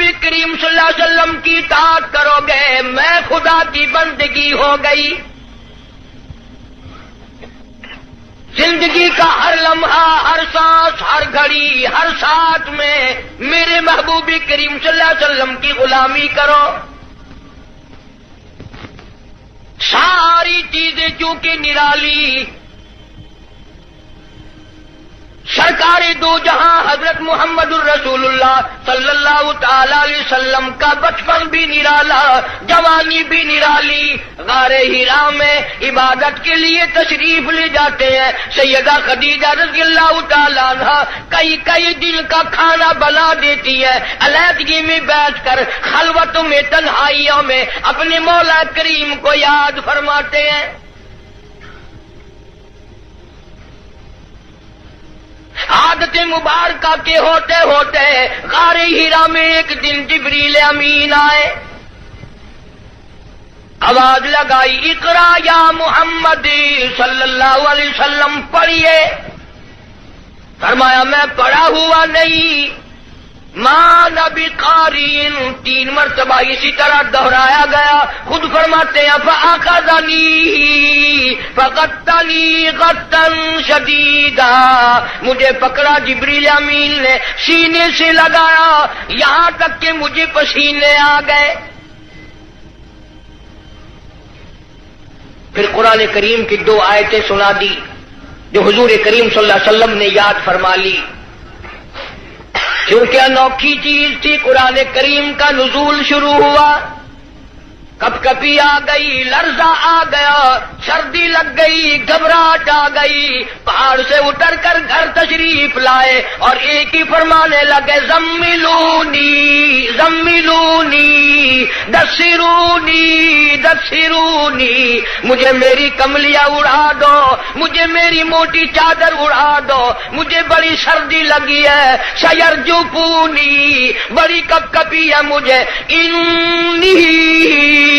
محبوب کریم صلی اللہ علیہ وسلم کی اطاعت کرو گے میں خدا کی بندگی ہو گئی. زندگی کا ہر لمحہ، ہر سانس، ہر گھڑی، ہر ساتھ میں میرے محبوب کریم صلی اللہ علیہ وسلم کی غلامی کرو. ساری چیزیں چونکہ نرالی، سرکار دو جہاں حضرت محمد الرسول اللہ صلی اللہ تعالی علیہ وسلم کا بچپن بھی نرالا، جوانی بھی نرالی. غار حرا میں عبادت کے لیے تشریف لے جاتے ہیں. سیدہ خدیجہ رضی اللہ تعالی عنہ کئی دن کا کھانا بنا دیتی ہے. علیحدگی میں بیٹھ کر خلوتوں میں، تنہائیوں میں اپنے مولا کریم کو یاد فرماتے ہیں. عادت مبارکہ کے ہوتے ہوتے غار حرا میں ایک دن جبریل امین آئے، آواز لگائی اقرا یا محمد صلی اللہ علیہ وسلم پڑھیے. فرمایا میں پڑھا ہوا نہیں، ماں نبی قارئ. 3 مرتبہ اسی طرح دہرایا گیا. خود فرماتے ہیں فاخذنی فغطنی غطا شدیدا، مجھے پکڑا جبریل امین نے، سینے سے لگایا یہاں تک کہ مجھے پسینے آ گئے. پھر قرآن کریم کی 2 آیتیں سنا دی جو حضور کریم صلی اللہ علیہ وسلم نے یاد فرما لی. کیونکہ انوکھی چیز تھی، قرآن کریم کا نزول شروع ہوا. کپ کپی آ گئی، لرزہ آ گیا، سردی لگ گئی، گھبراہٹ آ گئی. پہاڑ سے اتر کر گھر تشریف لائے اور ایک ہی فرمانے لگے زملونی زملونی دثرونی دثرونی، مجھے میری کملیاں اڑا دو، مجھے میری موٹی چادر اڑا دو، مجھے بڑی سردی لگی ہے. سیرجفونی، بڑی کپ کپی ہے مجھے. انی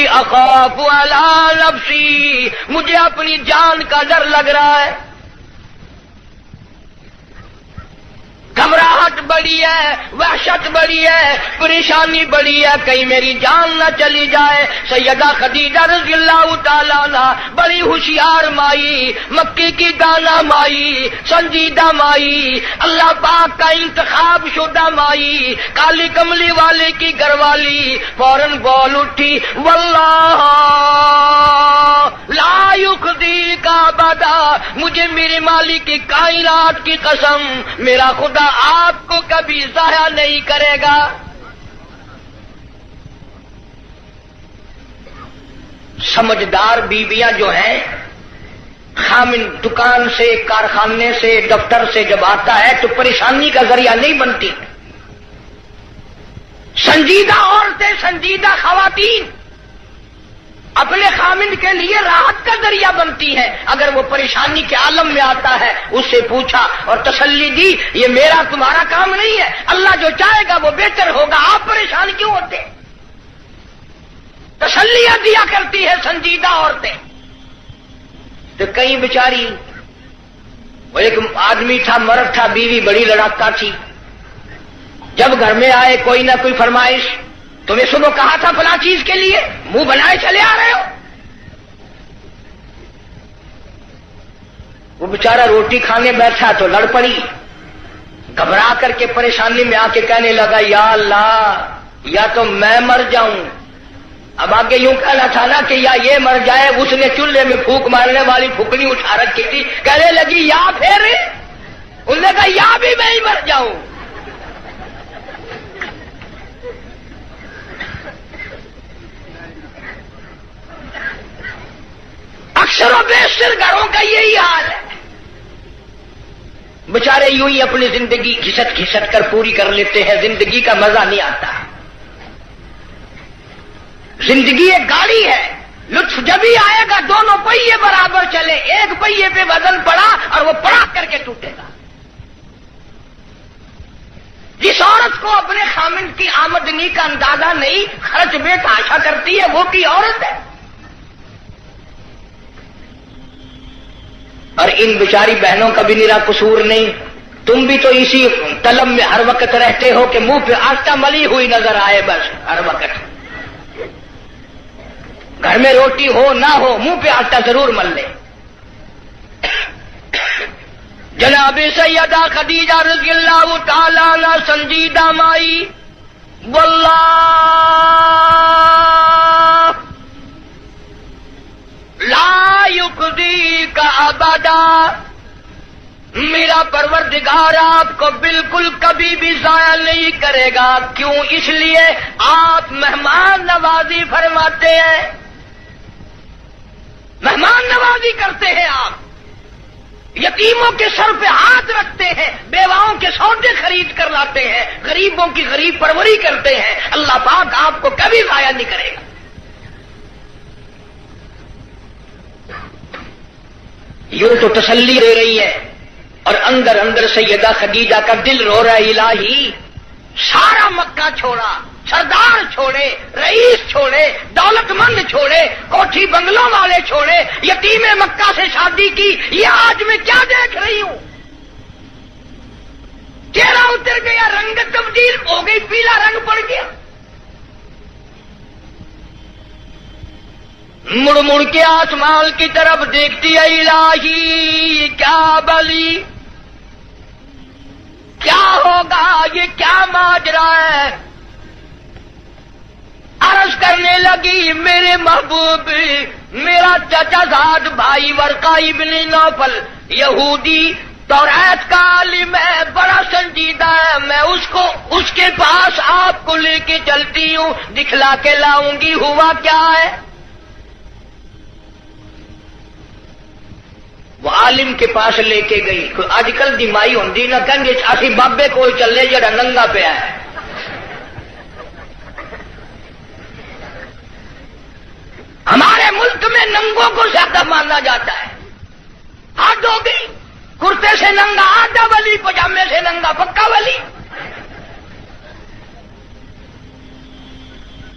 اخاف علی نفسی، مجھے اپنی جان کا ڈر لگ رہا ہے. گھبراہٹ بڑی ہے، وحشت بڑی ہے، پریشانی بڑی ہے، کہیں میری جان نہ چلی جائے. سیدہ خدیجہ رضی اللہ تعالیٰ عنہ بڑی ہوشیار مائی، مکی کی دانا مائی، سنجیدہ مائی، اللہ پاک کا انتخاب شدہ مائی، کالی کملی والے کی گھر والی، فوراً بول اٹھی واللہ لا یخزی کا ابدا، مجھے میرے مالک کی کائنات کی قسم، میرا خدا آپ کو کبھی ضائع نہیں کرے گا. سمجھدار بیویاں جو ہیں، خامن دکان سے، کارخانے سے، دفتر سے جب آتا ہے تو پریشانی کا ذریعہ نہیں بنتی. سنجیدہ عورتیں، سنجیدہ خواتین اپنے خامن کے لیے راحت کا ذریعہ بنتی ہے. اگر وہ پریشانی کے عالم میں آتا ہے اس سے پوچھا اور تسلی دی، یہ میرا تمہارا کام نہیں ہے، اللہ جو چاہے گا وہ بہتر ہوگا، آپ پریشان کیوں ہوتے؟ تسلیاں دیا کرتی ہے سنجیدہ عورتیں. تو کئی بیچاری، وہ ایک آدمی تھا، مرد تھا، بیوی بڑی لڑاکا تھی. جب گھر میں آئے کوئی نہ کوئی فرمائش، تمہیں صبح کہا تھا فلاں چیز کے لیے، منہ بنائے چلے آ رہے ہو. وہ بیچارہ روٹی کھانے بیٹھا تو لڑ پڑی، گھبرا کر کے پریشانی میں آ کے کہنے لگا یا اللہ، یا تو میں مر جاؤں. اب آگے یوں کہنا تھا نا کہ یا یہ مر جائے. اس نے چولہے میں پھونک مارنے والی پھوکنی اٹھا رکھی تھی، کہنے لگی یا پھر، اس نے کہا یا بھی میں ہی مر جاؤں. اکثر و بیشتر گھروں کا یہی حال ہے. بیچارے یوں ہی اپنی زندگی گھسٹ گھسٹ کر پوری کر لیتے ہیں، زندگی کا مزہ نہیں آتا. زندگی ایک گاڑی ہے، لطف جب ہی آئے گا دونوں پہیے برابر چلے. ایک پہیے پہ وزن پڑا اور وہ پڑاک کر کے ٹوٹے گا. جس عورت کو اپنے خامن کی آمدنی کا اندازہ نہیں، خرچ میں تحاشا کرتی ہے، وہ کی عورت ہے. اور ان بیچاری بہنوں کا بھی نرا قصور نہیں. تم بھی تو اسی طلب میں ہر وقت رہتے ہو کہ منہ پہ آٹا ملی ہوئی نظر آئے بس ہر وقت. گھر میں روٹی ہو نہ ہو منہ پہ آٹا ضرور مل لے. جناب سیدہ خدیجہ رضی اللہ تعالی عنہ سنجیدہ مائی واللہ لا یخزیک ابدا، میرا پروردگار آپ کو بالکل کبھی بھی ضائع نہیں کرے گا. کیوں؟ اس لیے آپ مہمان نوازی فرماتے ہیں، مہمان نوازی کرتے ہیں. آپ یتیموں کے سر پہ ہاتھ رکھتے ہیں، بیواؤں کے سودے خرید کر لاتے ہیں، غریبوں کی غریب پروری کرتے ہیں. اللہ پاک آپ کو کبھی ضائع نہیں کرے گا. یوں تو تسلی دے رہی ہے اور اندر اندر سیدہ خدیجہ کا دل رو رہا ہے، الہی سارا مکہ چھوڑا، سردار چھوڑے، رئیس چھوڑے، دولت مند چھوڑے، کوٹھی بنگلوں والے چھوڑے، یتیم مکہ سے شادی کی، یہ آج میں کیا دیکھ رہی ہوں؟ چہرہ اتر گیا، رنگ تبدیل ہو گئی، پیلا رنگ پڑ گیا. مڑ مڑ کے آسمان کی طرف دیکھتی ہے، الہی کیا بلی، کیا ہوگا، یہ کیا ماجرا ہے؟ عرض کرنے لگی، میرے محبوب، میرا چچا زاد بھائی ورقہ ابن نوفل یہودی توریت کا عالم ہے، بڑا سنجیدہ ہے، میں اس کے پاس آپ کو لے کے چلتی ہوں، دکھلا کے لاؤں گی. ہوا کیا ہے؟ وہ عالم کے پاس لے کے گئی. آج کل دی مائی ہوندی نہ کہیں گے اسی بابے کو چلے جڑا ننگا پیا ہے. ہمارے ملک میں ننگوں کو زیادہ مانا جاتا ہے. حد ہو گئی، کرتے سے ننگا آدھا ولی، پجامے سے ننگا پکا ولی.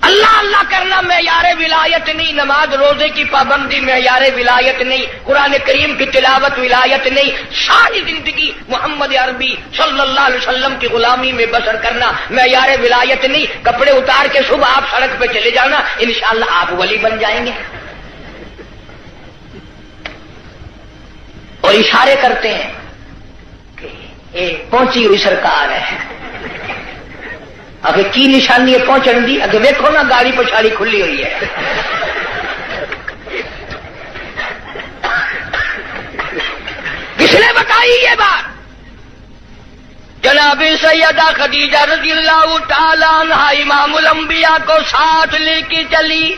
اللہ اللہ کرنا معیار ولایت نہیں، نماز روزے کی پابندی معیار ولایت نہیں، قرآن کریم کی تلاوت ولایت نہیں. ساری زندگی محمد عربی صلی اللہ علیہ وسلم کی غلامی میں بسر کرنا معیار ولایت نہیں. کپڑے اتار کے صبح آپ سڑک پہ چلے جانا، انشاءاللہ آپ ولی بن جائیں گے. اور اشارے کرتے ہیں کہ پہنچی ہوئی سرکار ہے. اگر کی نشانی ہے پہنچن دی؟ اگر دیکھو نا گاڑی پچھاڑی کھلی ہوئی ہے. کس نے بتائی یہ بات؟ جناب سیدہ خدیجہ رضی اللہ تعالی عنہ امام الانبیاء کو ساتھ لے کے چلی.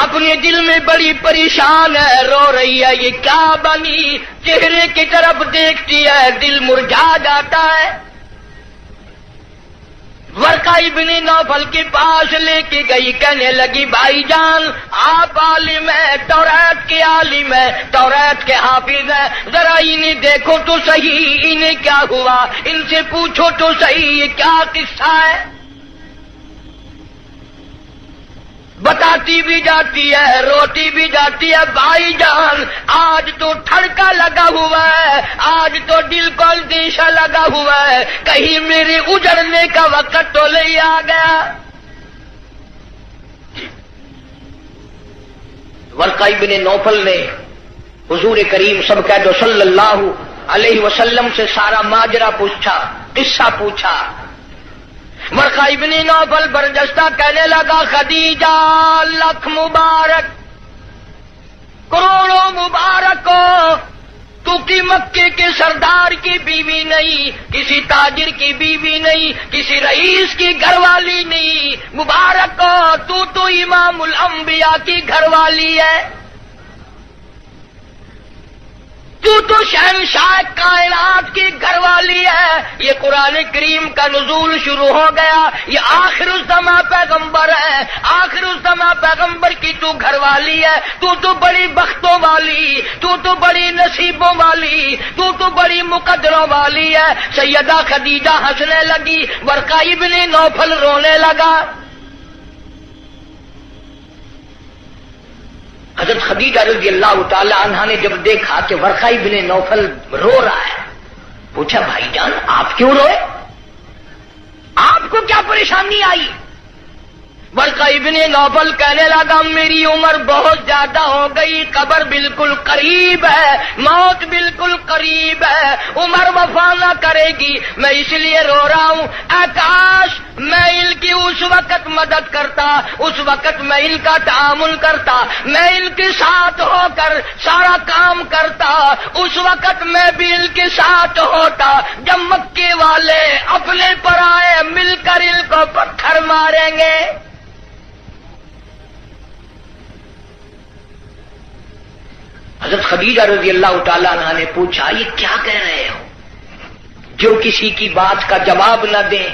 اپنے دل میں بڑی پریشان ہے، رو رہی ہے، یہ کیا بنی؟ چہرے کی طرف دیکھتی ہے، دل مرجھا جاتا ہے. ورقہ ابن نوفل کے پاس لے کے گئی، کہنے لگی بھائی جان آپ عالم ہیں، توریت کے عالم ہیں، توریت کے حافظ ہیں، ذرا انہیں دیکھو تو صحیح، انہیں کیا ہوا، ان سے پوچھو تو صحیح یہ کیا قصہ ہے. بتاتی بھی جاتی ہے، روتی بھی جاتی ہے. بھائی جان آج تو ٹھڑکا لگا ہوا ہے، آج تو دل کو اندیشہ لگا ہوا ہے، کہیں میرے اجڑنے کا وقت تو نہیں آ گیا. ورقہ ابن نوفل نے حضور کریم سب کہہ دو صلی اللہ علیہ وسلم سے سارا ماجرا پوچھا، قصہ پوچھا. ورقہ ابن نوفل برجستہ کہنے لگا خدیجہ لکھ مبارک، کروڑوں مبارک ہو، تو کی مکے کے سردار کی بیوی نہیں، کسی تاجر کی بیوی نہیں، کسی رئیس کی گھر والی نہیں. مبارک ہو، تو امام الانبیاء کی گھر والی ہے، تو شہنشاہ کائنات کی گھر والی ہے. یہ قرآن کریم کا نزول شروع ہو گیا، یہ آخر الزماں پیغمبر ہے، آخر الزماں پیغمبر کی تو گھر والی ہے. تو بڑی بختوں والی، تو بڑی نصیبوں والی، تو بڑی مقدروں والی ہے. سیدہ خدیجہ ہنسنے لگی، ورقہ ابن نوفل رونے لگا. حضرت خدیجہ رضی اللہ تعالی عنہا نے جب دیکھا کہ ورقہ بن نوفل رو رہا ہے، پوچھا بھائی جان آپ کیوں روئے، آپ کو کیا پریشانی آئی؟ ورقہ ابن نوفل کہنے لگا میری عمر بہت زیادہ ہو گئی، قبر بالکل قریب ہے، موت بالکل قریب ہے، عمر وفا نہ کرے گی، میں اس لیے رو رہا ہوں۔ اے کاش میں ان کی اس وقت مدد کرتا، اس وقت میں ان کا تعامل کرتا، میں ان کے ساتھ ہو کر سارا کام کرتا، اس وقت میں بھی ان کے ساتھ ہوتا جب مکے والے اپنے پر آئے مل کر ان کو پتھر ماریں گے۔ حضرت خدیجہ رضی اللہ تعالیٰ عنہ نے پوچھا یہ کیا کہہ رہے ہو، جو کسی کی بات کا جواب نہ دیں،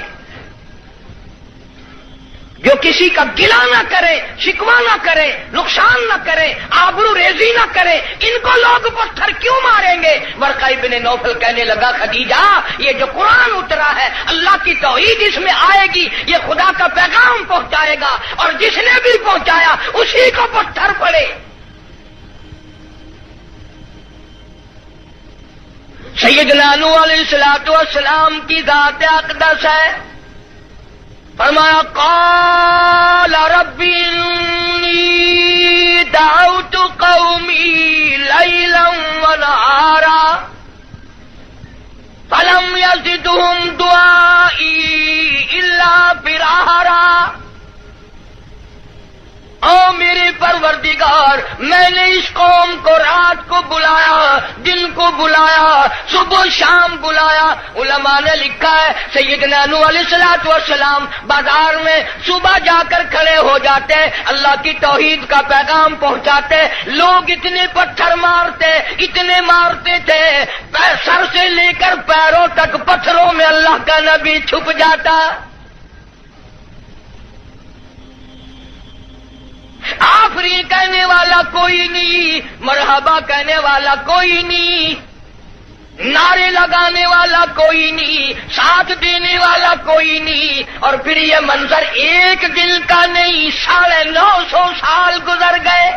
جو کسی کا گلہ نہ کرے، شکوہ نہ کرے، نقصان نہ کرے، آبرو ریزی نہ کرے، ان کو لوگ پتھر کیوں ماریں گے؟ ورقہ بن نوفل کہنے لگا خدیجہ یہ جو قرآن اترا ہے اللہ کی توحید اس میں آئے گی، یہ خدا کا پیغام پہنچائے گا، اور جس نے بھی پہنچایا اسی کو پتھر پڑے۔ سیدنا نوح علیہ السلام کی ذات اقدس ہے، فرمایا قال رب انی دعوت قومی لیلا ونہارا فلم یزدہم دعائی الا فرارا۔ او میرے پروردگار میں نے اس قوم کو رات کو بلایا، دن کو بلایا، صبح شام بلایا۔ علماء نے لکھا ہے سیدنا نوح علیہ السلام بازار میں صبح جا کر کھڑے ہو جاتے، اللہ کی توحید کا پیغام پہنچاتے، لوگ اتنے پتھر مارتے، اتنے مارتے تھے، سر سے لے کر پیروں تک پتھروں میں اللہ کا نبی چھپ جاتا۔ آفرین کہنے والا کوئی نہیں، مرحبا کہنے والا کوئی نہیں، نعرے لگانے والا کوئی نہیں، ساتھ دینے والا کوئی نہیں، اور پھر یہ منظر ایک دن کا نہیں، 950 سال گزر گئے۔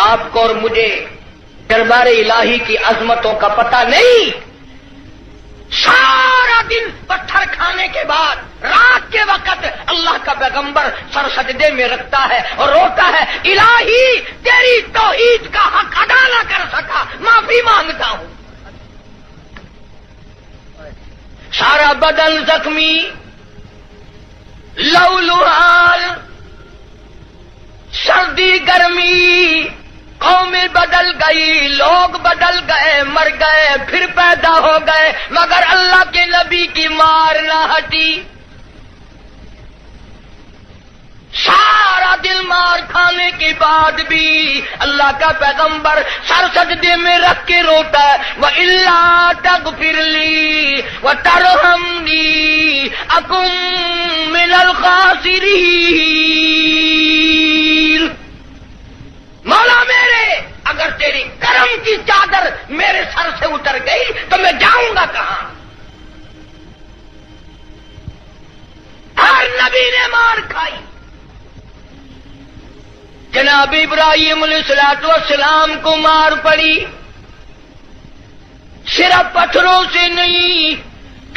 آپ کو اور مجھے دربار الہی کی عظمتوں کا پتہ نہیں۔ سارا دن پتھر کھانے کے بعد رات کے وقت اللہ کا پیغمبر سر سجدے میں رکھتا ہے اور روتا ہے الہی تیری توحید کا حق ادا نہ کر سکا، معافی مانگتا ہوں۔ سارا بدن زخمی، لہولہال، سردی گرمی، قومیں بدل گئی، لوگ بدل گئے، مر گئے، پھر پیدا ہو گئے، مگر اللہ کے نبی کی مار نہ ہٹی۔ سارا دل مار کھانے کے بعد بھی اللہ کا پیغمبر سر سجدے میں رکھ کے روتا ہے وَإِلَّا تَغْفِرْ لِي وَتَرْحَمْنِي أَكُن مِّنَ الْخَاسِرِينَ۔ مولا میرے اگر تیری کرم کی چادر میرے سر سے اتر گئی تو میں جاؤں گا کہاں؟ ہر نبی نے مار کھائی۔ جناب ابراہیم علیہ السلام کو مار پڑی، صرف پتھروں سے نہیں،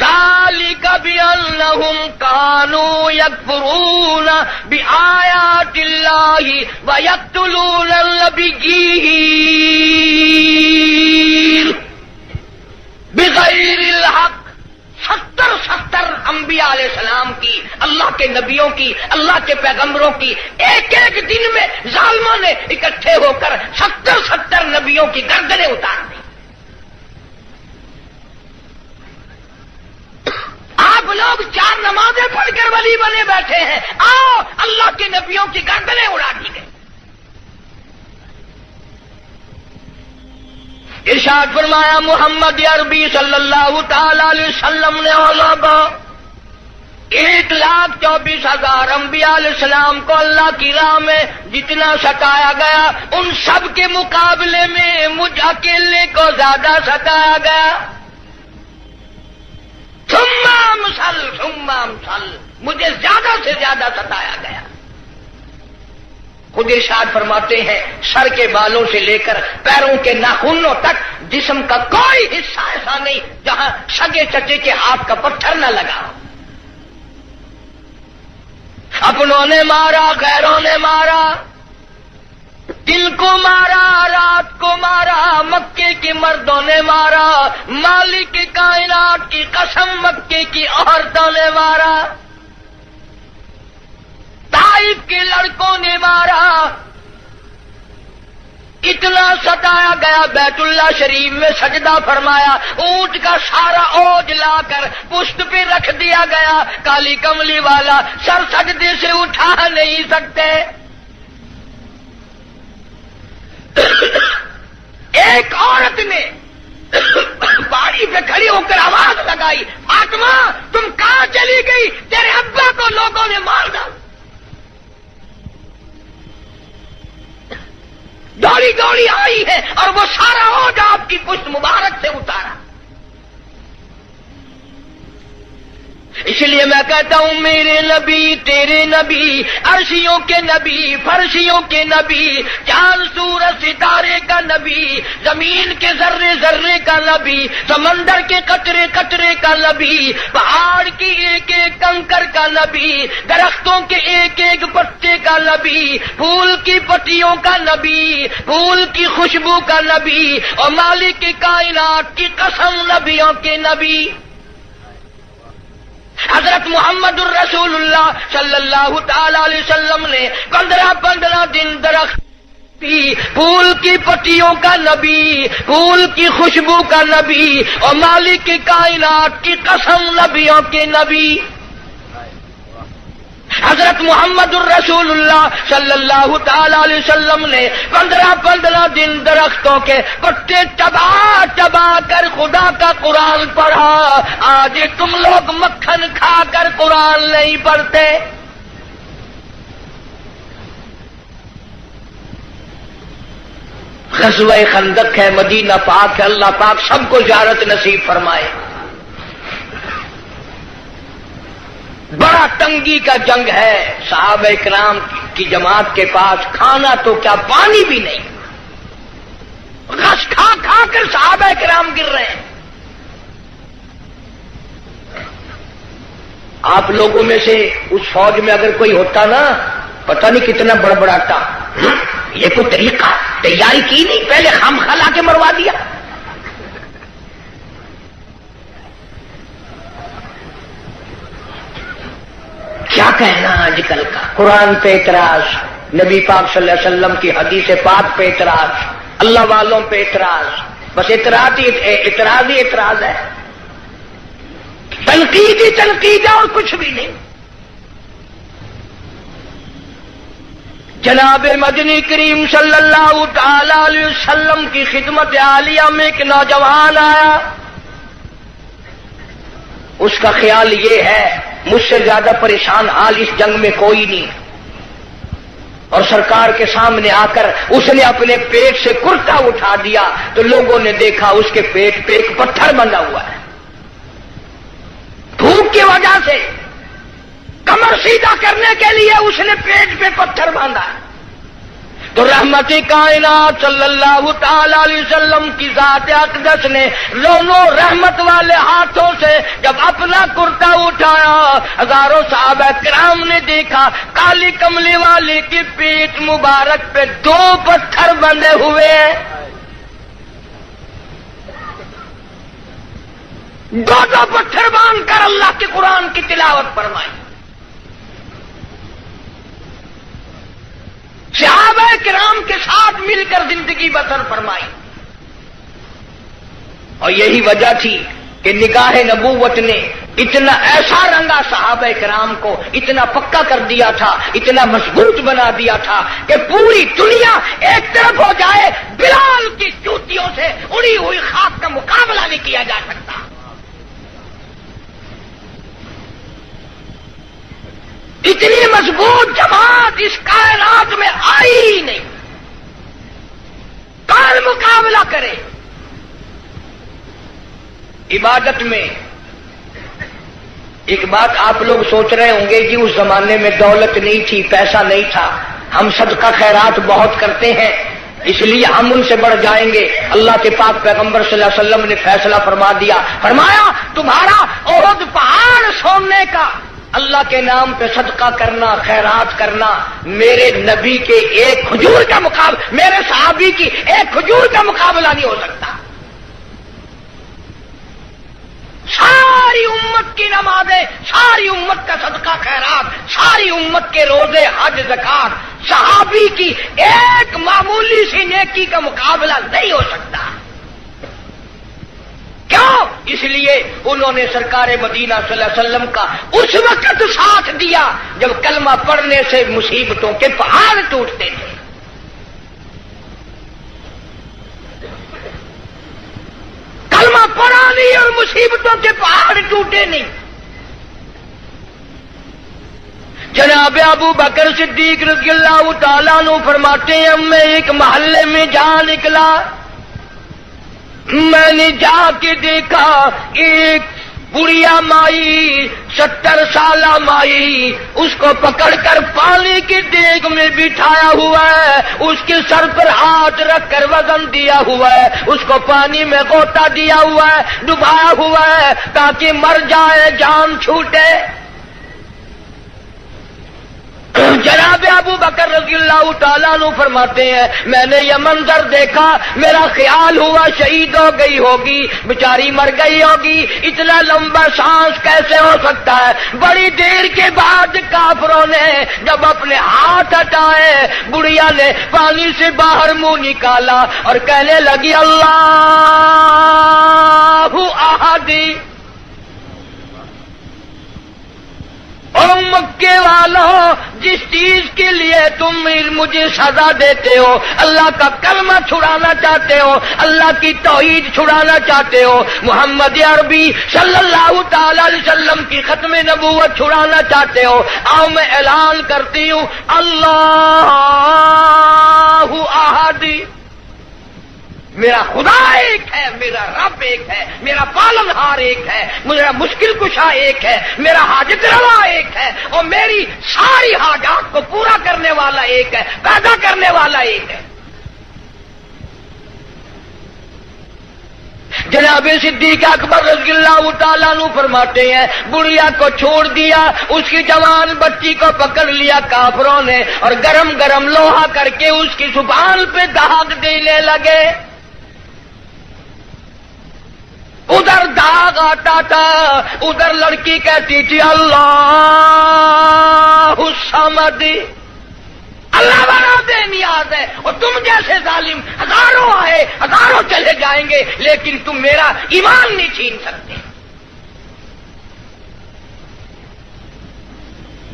ذالک بأنہم کانوا یکفرون بآیات اللہ ویقتلون النبیین بغیر الحق۔ 70 انبیاء علیہ السلام کی، اللہ کے نبیوں کی، اللہ کے پیغمبروں کی ایک ایک دن میں ظالموں نے اکٹھے ہو کر 70 نبیوں کی گردنیں اتار دی۔ آپ لوگ 4 نمازیں پڑھ کر ولی بنے بیٹھے ہیں، آؤ اللہ کے نبیوں کی گردنیں اڑا دی گئی۔ ارشاد فرمایا محمد عربی صلی اللہ تعالی علیہ وسلم نے علماء 1,24,000 انبیاء علیہ السلام کو اللہ کی راہ میں جتنا ستایا گیا ان سب کے مقابلے میں مجھ اکیلے کو زیادہ ستایا گیا۔ ثم امثل مجھے زیادہ سے زیادہ ستایا گیا۔ خود ارشاد فرماتے ہیں سر کے بالوں سے لے کر پیروں کے ناخنوں تک جسم کا کوئی حصہ ایسا نہیں جہاں سگے چچے کے ہاتھ کا پتھر نہ لگا. اپنوں نے مارا، غیروں نے مارا، دن کو مارا، رات کو مارا، مکے کے مردوں نے مارا، مالک کائنات کی قسم مکے کی عورتوں نے مارا، طائف کے لڑکوں نے مارا. اتنا ستایا گیا بیت اللہ شریف میں سجدہ فرمایا، اونٹ کا سارا اوج لا کر پشت پہ رکھ دیا گیا، کالی کملی والا سر سجدے سے اٹھا نہیں سکتے. ایک عورت نے پہاڑی پہ کھڑی ہو کر آواز لگائی، فاطمہ تم کہاں چلی گئی؟ تیرے ابا کو لوگوں نے مار ڈالا. دوڑی دوڑی آئی ہے اور وہ سارا اوج آپ کی پشت مبارک سے اتارا. اس لیے میں کہتا ہوں میرے نبی تیرے نبی، عرشیوں کے نبی، فرشیوں کے نبی، چاند سورج ستارے کا نبی، زمین کے ذرے ذرے کا نبی، سمندر کے قطرے قطرے کا نبی، پہاڑ کی ایک ایک کنکر کا نبی، درختوں کے ایک ایک پتے کا نبی، پھول کی پتیوں کا نبی، پھول کی خوشبو کا نبی، اور مالک کائنات کی قسم نبیوں کے نبی. حضرت محمد الرسول اللہ صلی اللہ تعالی علیہ وسلم نے 15 دن درخت پھول کی پتیوں کا نبی، پھول کی خوشبو کا نبی، اور مالک کی کائنات کی قسم نبیوں کے نبی. حضرت محمد الرسول اللہ صلی اللہ تعالی علیہ وسلم نے 15 دن درختوں کے پتے چبا چبا کر خدا کا قرآن پڑھا. آج تم لوگ مکھن کھا کر قرآن نہیں پڑھتے. غزوہ خندق ہے، مدینہ پاک ہے، اللہ پاک سب کو زیارت نصیب فرمائے. بڑا تنگی کا جنگ ہے، صحابہ کرام کی جماعت کے پاس کھانا تو کیا پانی بھی نہیں، غش کھا کھا کر صحابہ کرام گر رہے ہیں. آپ لوگوں میں سے اس فوج میں اگر کوئی ہوتا نا، پتہ نہیں کتنا بڑبڑاتا، یہ کوئی طریقہ تیاری کی نہیں، پہلے خام خلا کے مروا دیا. کیا کہنا آج کل کا، قرآن پہ اعتراض، نبی پاک صلی اللہ علیہ وسلم کی حدیث پاک پہ اعتراض، اللہ والوں پہ اعتراض، بس اعتراض ہی اعتراض ہے، تنقید ہی تنقید ہے اور کچھ بھی نہیں. جناب مدنی کریم صلی اللہ تعالی علیہ وسلم کی خدمت عالیہ میں ایک نوجوان آیا، اس کا خیال یہ ہے مجھ سے زیادہ پریشان حال اس جنگ میں کوئی نہیں، اور سرکار کے سامنے آ کر اس نے اپنے پیٹ سے کرتا اٹھا دیا تو لوگوں نے دیکھا اس کے پیٹ پہ ایک پتھر بندھا ہوا ہے. بھوک کی وجہ سے کمر سیدھا کرنے کے لیے اس نے پیٹ پہ پتھر باندھا. تو رحمت کائنات صلی اللہ تعالی علیہ وسلم کی ذات اقدس نے دونوں رحمت والے ہاتھوں سے جب اپنا کرتا اٹھایا، ہزاروں صحابہ کرام نے دیکھا کالی کملی والے کی پیٹ مبارک پہ 2 پتھر بندھے ہوئے ہیں. 2 پتھر باندھ کر اللہ کے قرآن کی تلاوت فرمائی. صحابہ کرام کے ساتھ مل کر زندگی بسر فرمائی. اور یہی وجہ تھی کہ نگاہ نبوت نے اتنا ایسا رنگا صحابہ کرام کو، اتنا پکا کر دیا تھا، اتنا مضبوط بنا دیا تھا کہ پوری دنیا ایک طرف ہو جائے، بلال کی جوتیوں سے اڑی ہوئی خاک کا مقابلہ نہیں کیا جا سکتا. اتنی مضبوط جماعت اس کائنات میں آئی ہی نہیں، کون مقابلہ کرے. عبادت میں ایک بات آپ لوگ سوچ رہے ہوں گے کہ اس زمانے میں دولت نہیں تھی، پیسہ نہیں تھا. ہم صدقہ خیرات بہت کرتے ہیں، اس لیے ہم ان سے بڑھ جائیں گے۔ اللہ کے پاک پیغمبر صلی اللہ علیہ وسلم نے فیصلہ فرما دیا، فرمایا تمہارا احد پہاڑ سونے کا اللہ کے نام پہ صدقہ کرنا، خیرات کرنا، میرے نبی کے ایک کھجور کا مقابلہ، میرے صحابی کی ایک کھجور کا مقابلہ نہیں ہو سکتا۔ ساری امت کی نمازیں، ساری امت کا صدقہ خیرات، ساری امت کے روزے، حج، زکات، صحابی کی ایک معمولی سی نیکی کا مقابلہ نہیں ہو سکتا۔ کیوں؟ اس لیے انہوں نے سرکار مدینہ صلی اللہ علیہ وسلم کا اس وقت ساتھ دیا جب کلمہ پڑھنے سے مصیبتوں کے پہاڑ ٹوٹتے تھے۔ کلمہ پڑھا نہیں اور مصیبتوں کے پہاڑ ٹوٹے نہیں۔ جناب ابو بکر صدیق رضی اللہ تعالیٰ عنہ فرماتے ہیں میں ایک محلے میں جا نکلا، میں نے جا کے دیکھا ایک بڑھیا مائی، 70 سالہ مائی، اس کو پکڑ کر پانی کی دیگ میں بٹھایا ہوا ہے، اس کے سر پر ہاتھ رکھ کر وزن دیا ہوا ہے، اس کو پانی میں غوطہ دیا ہوا ہے، ڈبایا ہوا ہے تاکہ مر جائے، جان چھوٹے۔ جناب ابو بکر رضی اللہ تعالیٰ عنہ فرماتے ہیں میں نے یہ منظر دیکھا، میرا خیال ہوا شہید ہو گئی ہوگی، بیچاری مر گئی ہوگی، اتنا لمبا سانس کیسے ہو سکتا ہے؟ بڑی دیر کے بعد کافروں نے جب اپنے ہاتھ ہٹائے، بڑھیا نے پانی سے باہر منہ نکالا اور کہنے لگی اللہ احد۔ او مکے والوں، جس چیز کے لیے تم مجھے سزا دیتے ہو، اللہ کا کلمہ چھڑانا چاہتے ہو، اللہ کی توحید چھڑانا چاہتے ہو، محمد عربی صلی اللہ تعالی علیہ وسلم کی ختم نبوت چھڑانا چاہتے ہو، آؤ میں اعلان کرتی ہوں اللہ احد۔ میرا خدا ایک ہے، میرا رب ایک ہے، میرا پالنہار ایک ہے، میرا مشکل کشا ایک ہے، میرا حاجت روا ایک ہے، اور میری ساری حاجات کو پورا کرنے والا ایک ہے، پیدا کرنے والا ایک ہے۔ جناب صدیق اکبر رضی اللہ تعالیٰ عنہ فرماتے ہیں بڑھیا کو چھوڑ دیا، اس کی جوان بچی کو پکڑ لیا کافروں نے اور گرم گرم لوہا کر کے اس کی زبان پہ داغ دینے لگے۔ ادھر داغ آتا تھا، ادھر لڑکی کہتی تھی اللہ الصمد، اللہ بنا بے نیاز ہے، اور تم جیسے ظالم ہزاروں آئے ہزاروں چلے جائیں گے لیکن تم میرا ایمان نہیں چھین سکتے۔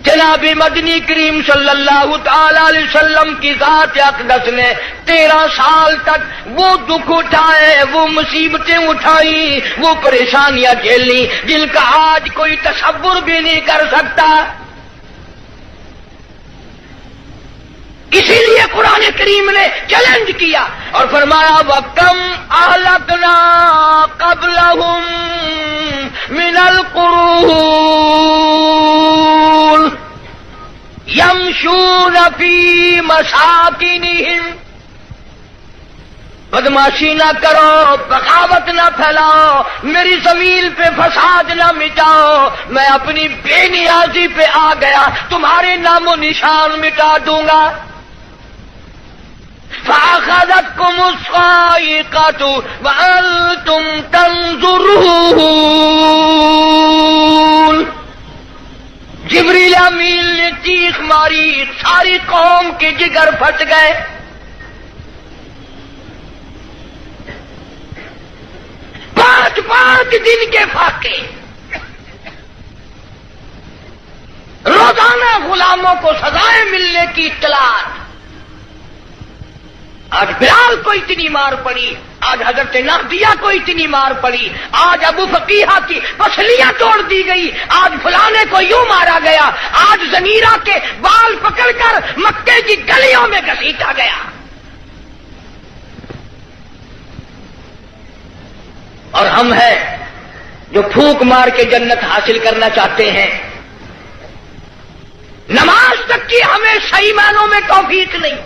جناب مدنی کریم صلی اللہ تعالی علیہ وسلم کی ذات اقدس نے 13 سال تک وہ دکھ اٹھائے، وہ مصیبتیں اٹھائیں، وہ پریشانیاں جھیلی جن کا آج کوئی تصور بھی نہیں کر سکتا۔ اسی لیے قرآن کریم نے چیلنج کیا اور فرمایا وَكَمْ أَهْلَكْنَا قَبْلَهُمْ مِنَ الْقُرُونِ يَمْشُونَ فِي مَسَاكِنِهِمْ۔ بدماشی نہ کرو، بغاوت نہ پھیلاؤ، میری زمین پہ فساد نہ مٹاؤ، میں اپنی بے نیازی پہ آ گیا، تمہارے نام و نشان مٹا دوں گا۔ فَأَخَذَتْكُمُ الصَّاعِقَةُ وَأَنْتُمْ تَنْظُرُونَ۔ جبریل امین نے چیخ ماری، ساری قوم کے جگر پھٹ گئے۔ پانچ دن کے فاقے، روزانہ غلاموں کو سزائیں ملنے کی اطلاعات۔ آج بلال کو اتنی مار پڑی، آج حضرت نافیہ کو اتنی مار پڑی، آج ابو فقیہ کی پسلیاں توڑ دی گئی، آج فلانے کو یوں مارا گیا، آج زمیرہ کے بال پکڑ کر مکے کی گلیوں میں گھسیٹا گیا۔ اور ہم ہیں جو پھونک مار کے جنت حاصل کرنا چاہتے ہیں، نماز تک کی ہمیں صحیح معنوں میں توفیق نہیں.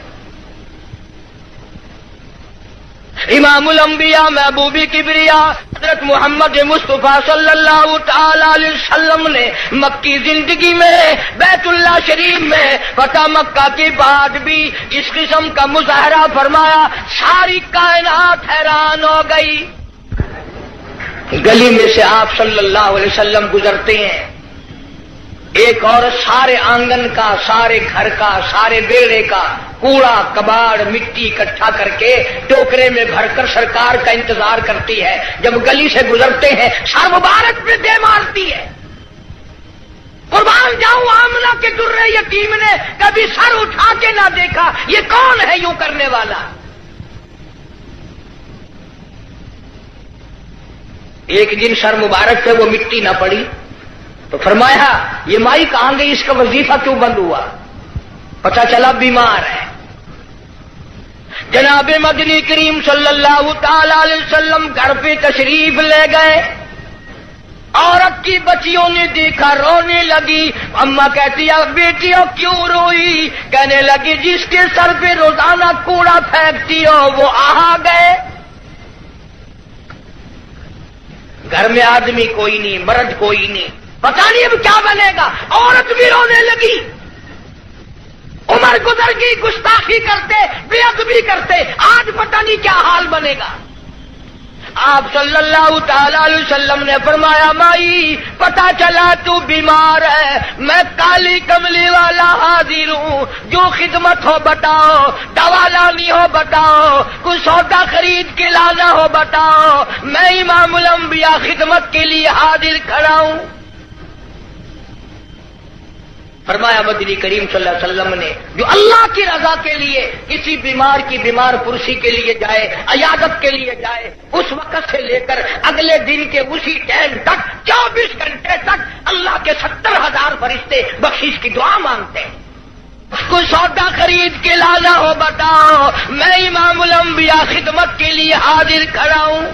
امام الانبیاء محبوب کبریا حضرت محمد مصطفیٰ صلی اللہ تعالی علیہ وسلم نے مکی زندگی میں بیت اللہ شریف میں فتح مکہ کے بعد بھی اس قسم کا مظاہرہ فرمایا. ساری کائنات حیران ہو گئی. گلی میں سے آپ صلی اللہ علیہ وسلم گزرتے ہیں، ایک عورت سارے آنگن کا، سارے گھر کا، سارے بیڑے کا کوڑا کباڑ مٹی اکٹھا کر کے ٹوکرے میں بھر کر سرکار کا انتظار کرتی ہے. جب گلی سے گزرتے ہیں سر مبارک پہ دے مارتی ہے. قربان جاؤں آمنہ کے درے یتیم نے کبھی سر اٹھا کے نہ دیکھا. یہ کون ہے یوں کرنے والا؟ ایک دن سر مبارک پہ وہ مٹی نہ پڑی تو فرمایا یہ مائی کہاں گئی، اس کا وظیفہ کیوں بند ہوا؟ پتہ چلا بیمار ہے. جناب مدنی کریم صلی اللہ تعالی علیہ وسلم گھر پہ تشریف لے گئے. عورت کی بچیوں نے دیکھا، رونے لگی. اماں کہتی ہے بیٹیوں کیوں روئی؟ کہنے لگی جس کے سر پہ روزانہ کوڑا پھینکتی ہو وہ آ گئے. گھر میں آدمی کوئی نہیں، مرد کوئی نہیں، پتہ نہیں اب کیا بنے گا. عورت بھی رونے لگی. عمر گزر گئی، گستاخی کرتے، بے ادبی کرتے، آج پتہ نہیں کیا حال بنے گا. آپ صلی اللہ تعالی علیہ وسلم نے فرمایا مائی پتہ چلا تو بیمار ہے، میں کالی کملی والا حاضر ہوں، جو خدمت ہو بتاؤ، دوا لانی ہو بتاؤ، کوئی سودا خرید کے لانا ہو بتاؤ، میں امام الانبیاء خدمت کے لیے حاضر کھڑا ہوں. فرمایا مدنی کریم صلی اللہ علیہ وسلم نے جو اللہ کی رضا کے لیے کسی بیمار کی بیمار پرسی کے لیے جائے، عیادت کے لیے جائے، اس وقت سے لے کر اگلے دن کے اسی ٹائم تک 24 گھنٹے تک اللہ کے 70,000 فرشتے بخشش کی دعا مانگتے ہیں. کوئی سودا خرید کے لانا ہو بتاؤ، میں امام الانبیاء خدمت کے لیے حاضر کھڑا ہوں.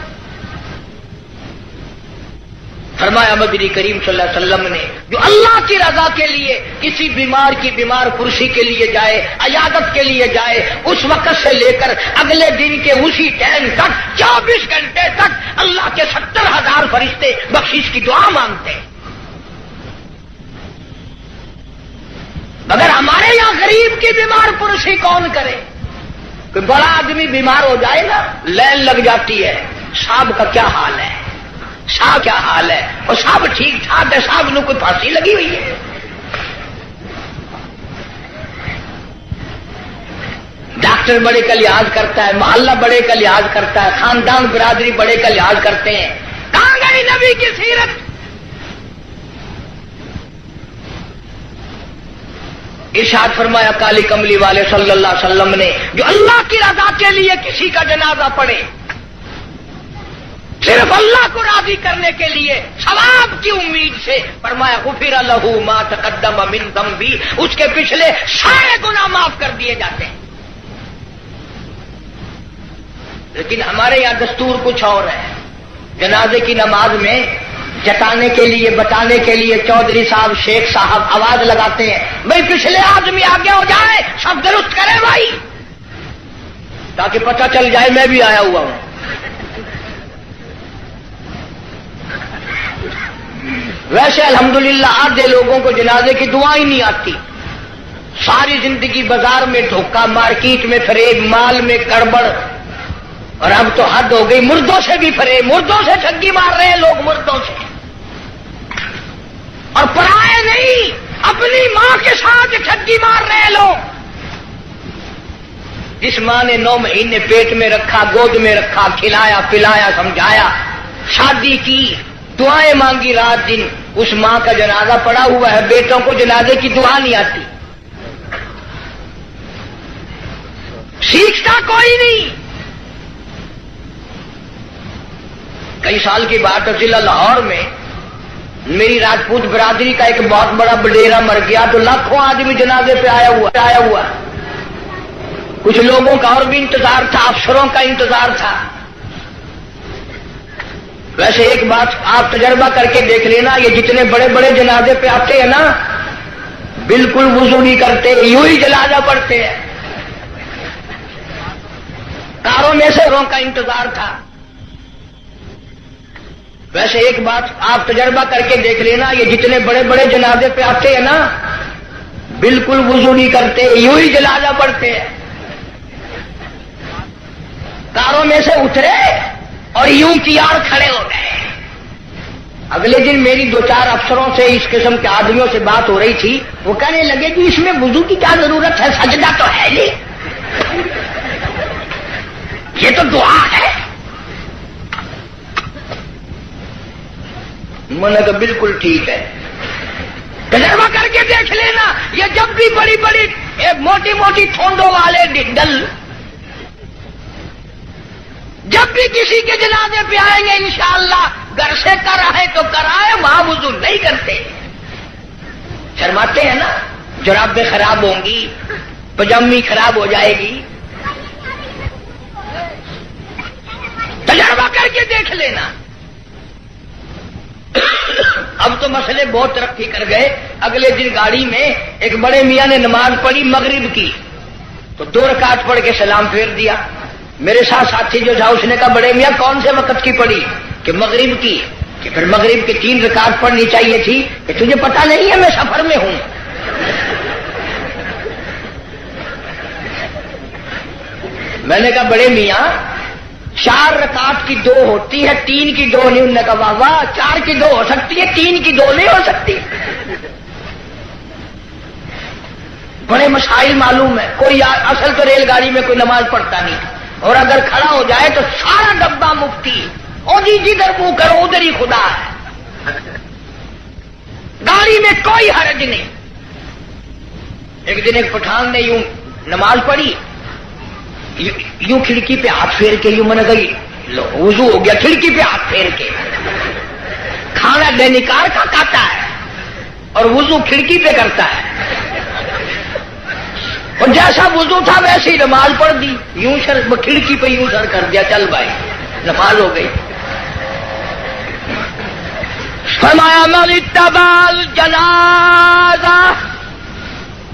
فرمایا مدنی کریم صلی اللہ علیہ وسلم نے جو اللہ کی رضا کے لیے کسی بیمار کی بیمار پرسی کے لیے جائے، عیادت کے لیے جائے، اس وقت سے لے کر اگلے دن کے اسی ٹائم تک 24 گھنٹے تک اللہ کے 70,000 فرشتے بخشش کی دعا مانگتے ہیں. اگر ہمارے یہاں غریب کی بیمار پرسی کون کرے؟ کوئی بڑا آدمی بیمار ہو جائے نا لائن لگ جاتی ہے. صاحب کا کیا حال ہے، صاحب کیا حال ہے، اور صاحب ٹھیک ٹھاک ہے، صاحب نے کوئی پھانسی لگی ہوئی ہے. ڈاکٹر بڑے کا لحاظ کرتا ہے، محلہ بڑے کا لحاظ کرتا ہے، خاندان برادری بڑے کا لحاظ کرتے ہیں. کہاں گئی نبی کی سیرت؟ ارشاد فرمایا کالی کملی والے صلی اللہ علیہ وسلم نے جو اللہ کی رضا کے لیے کسی کا جنازہ پڑھے، صرف اللہ کو راضی کرنے کے لیے ثواب کی امید سے، فرمایا غفر لہ ما تقدم من ذنبی، اس کے پچھلے سارے گناہ معاف کر دیے جاتے ہیں. لیکن ہمارے یہاں دستور کچھ اور ہے. جنازے کی نماز میں جتانے کے لیے بتانے کے لیے چودھری صاحب شیخ صاحب آواز لگاتے ہیں بھائی پچھلے آدمی آگے ہو جائے، سب درست کرے بھائی، تاکہ پتہ چل جائے میں بھی آیا ہوا ہوں. ویسے الحمدللہ آدھے لوگوں کو جنازے کی دعا ہی نہیں آتی. ساری زندگی بازار میں دھوکہ، مارکیٹ میں فریب، مال میں گڑبڑ، اور اب تو حد ہو گئی مردوں سے بھی فریب، مردوں سے ٹھگی مار رہے ہیں لوگ، مردوں سے. اور پرائے نہیں، اپنی ماں کے ساتھ ٹھگی مار رہے ہیں لوگ. جس ماں نے 9 مہینے پیٹ میں رکھا، گود میں رکھا، کھلایا پلایا سمجھایا، شادی کی، دعائیں مانگی رات دن، اس ماں کا جنازہ پڑا ہوا ہے، بیٹوں کو جنازے کی دعا نہیں آتی. سیکھتا کوئی نہیں. کئی سال کی بات ہے، ضلع لاہور میں میری راجپوت برادری کا ایک بہت بڑا بڈیرا مر گیا تو لاکھوں آدمی جنازے پہ آیا ہوا. کچھ لوگوں کا اور بھی انتظار تھا، افسروں کا انتظار تھا. ویسے ایک بات آپ تجربہ کر کے دیکھ لینا، یہ جتنے بڑے بڑے جنازے پہ آتے ہیں نا، بالکل وضو نہیں کرتے، یوں ہی جنازہ پڑھتے ہیں. کاروں میں سے کا انتظار تھا. ویسے ایک بات آپ تجربہ کر کے دیکھ لینا، یہ جتنے بڑے بڑے جنازے پہ آتے ہیں نا، بالکل وضو نہیں کرتے، یوں ہی جنازہ پڑھتے ہیں. کاروں میں سے اترے اور یوں کیار کھڑے ہو گئے. اگلے دن میری 2-4 افسروں سے اس قسم کے آدمیوں سے بات ہو رہی تھی. وہ کہنے لگے کہ اس میں وضو کی کیا ضرورت ہے، سجدہ تو ہے نہیں، یہ تو دعا ہے. میں نے کہا بالکل ٹھیک ہے، تجربہ کر کے دیکھ لینا. یہ جب بھی بڑی بڑی موٹی موٹی تھوندوں والے ڈل جب بھی کسی کے جنازے پہ آئیں گے انشاءاللہ گھر سے کرائے تو کرائے، وہاں وضو نہیں کرتے. شرماتے ہیں نا، جرابیں خراب ہوں گی، پجامی خراب ہو جائے گی. تجربہ کر کے دیکھ لینا. اب تو مسئلے بہت ترقی کر گئے. اگلے دن گاڑی میں ایک بڑے میاں نے نماز پڑھی مغرب کی، تو 2 رکعت پڑھ کے سلام پھیر دیا. میرے ساتھ ساتھی جو تھا اس نے کہا بڑے میاں کون سے وقت کی پڑھی؟ کہ مغرب کی. کہ پھر مغرب کی 3 رکعت پڑھنی چاہیے تھی. کہ تجھے پتا نہیں ہے میں سفر میں ہوں. میں نے کہا بڑے میاں 4 رکعت کی 2 ہوتی ہے، 3 کی 2 نہیں. انہوں نے کہا واہ واہ، 4 کی 2 ہو سکتی ہے، 3 کی 2 نہیں ہو سکتی. بڑے مسائل معلوم ہے. کوئی اصل تو ریل گاڑی میں کوئی نماز پڑھتا نہیں، اور اگر کھڑا ہو جائے تو سارا ڈبہ مفتی، اور جدھر منہ کرو ادھر ہی خدا ہے. گاڑی میں کوئی حرج نہیں. ایک دن ایک پٹھان نے یوں نماز پڑھی، یوں کھڑکی پہ ہاتھ پھیر کے، یوں میں نے کہی وضو ہو گیا، کھڑکی پہ ہاتھ پھیر کے. کھانا دینکار کا کھاتا ہے اور وضو کھڑکی پہ کرتا ہے. اور جیسا وضو تھا ویسے ہی نماز پڑھ دی، یوں سر کھڑکی پہ یوں سر کر دیا، چل بھائی نماز ہو گئی. فرمایا من اتبع الجنازہ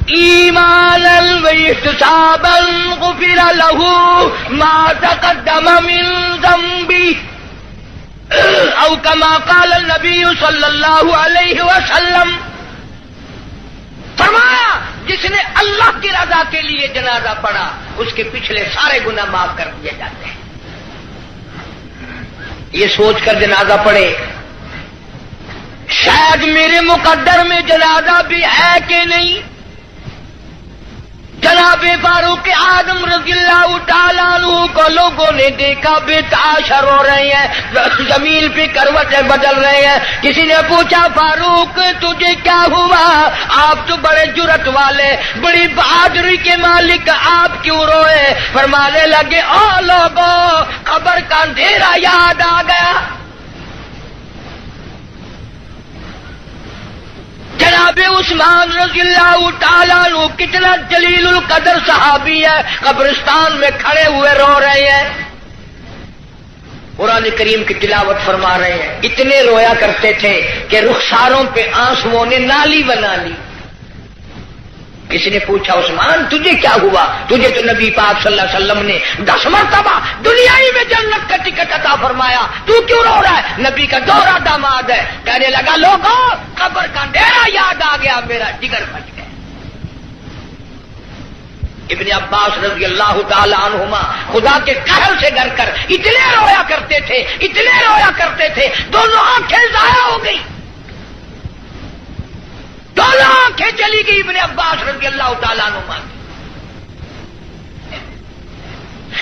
ایمانا واحتسابا غفر له ما تقدم من ذنبه او كما قال النبی صلی اللہ علیہ وسلم. فرمایا جس نے اللہ کی رضا کے لیے جنازہ پڑھا اس کے پچھلے سارے گناہ معاف کر دیے جاتے ہیں. یہ سوچ کر جنازہ پڑھے شاید میرے مقدر میں جنازہ بھی ہے کہ نہیں. جناب فاروق اعظم رضی اللہ تعالیٰ عنہ کو لوگوں نے دیکھا بے تاشر ہو رہے ہیں، زمین پہ کروٹیں بدل رہے ہیں. کسی نے پوچھا فاروق تجھے کیا ہوا؟ آپ تو بڑے جرت والے، بڑی بہادری کے مالک، آپ کیوں روئے؟ فرمانے لگے او لوگوں، قبر کا اندھیرا یاد آ گیا. جناب عثمان رضی اللہ تعالیٰ عنہ کتنا جلیل القدر صحابی ہے، قبرستان میں کھڑے ہوئے رو رہے ہیں، قرآن کریم کی تلاوت فرما رہے ہیں. اتنے رویا کرتے تھے کہ رخساروں پہ آنسوؤں نے نالی بنا لی. کسی نے پوچھا عثمان تجھے کیا ہوا؟ تجھے تو نبی پاک صلی اللہ علیہ وسلم نے 10 مرتبہ دنیائی میں جنت کا ٹکٹ عطا فرمایا، تو کیوں رو رہا ہے؟ نبی کا دوہرا داماد ہے. کہنے لگا لوگوں قبر کا اندھیرا یاد آ گیا، میرا جگر بچ گیا. ابن عباس رضی اللہ تعالی عنہما خدا کے قہر سے ڈر کر اتنے رویا کرتے تھے، اتنے رویا کرتے تھے، دونوں آنکھیں ضائع ہو گئی، دونوں آنکھیں چلی گئی ابن عباس رضی اللہ تعالیٰ عنہما.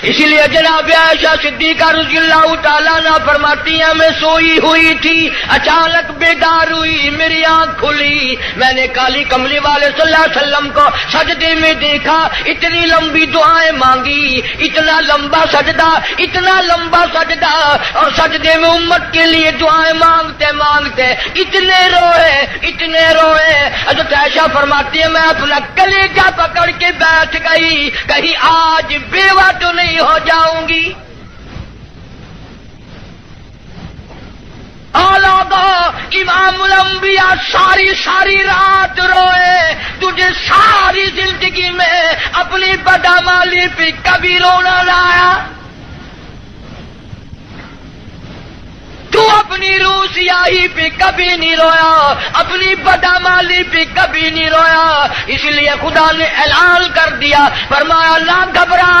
اسی لیے جناب عائشہ صدیقہ رضی اللہ تعالیٰ عنہ فرماتی ہیں میں سوئی ہوئی تھی، اچانک بیدار ہوئی، میری آنکھ کھلی، میں نے کالی کملی والے صلی اللہ علیہ وسلم کو سجدے میں دیکھا، اتنی لمبی دعائیں مانگی، اتنا لمبا سجدہ، اتنا لمبا سجدہ، اور سجدے میں امت کے لیے دعائیں مانگتے مانگتے اتنے روئے، اتنے روئے. حضرت عائشہ فرماتی ہے میں اپنا کلیجہ پکڑ کے بیٹھ گئی، کہیں آج بیوہ تو نہیں ہو جاؤں گی. اور لوگوں امام الانبیاء ساری ساری رات روئے، تجھے ساری زندگی میں اپنی بدعمالی پہ کبھی رونا نہ آیا؟ تو اپنی روح سیاہی پہ کبھی نہیں رویا، اپنی بدعمالی پہ کبھی نہیں رویا، اس لیے خدا نے اعلان کر دیا، فرمایا نہ گھبرا،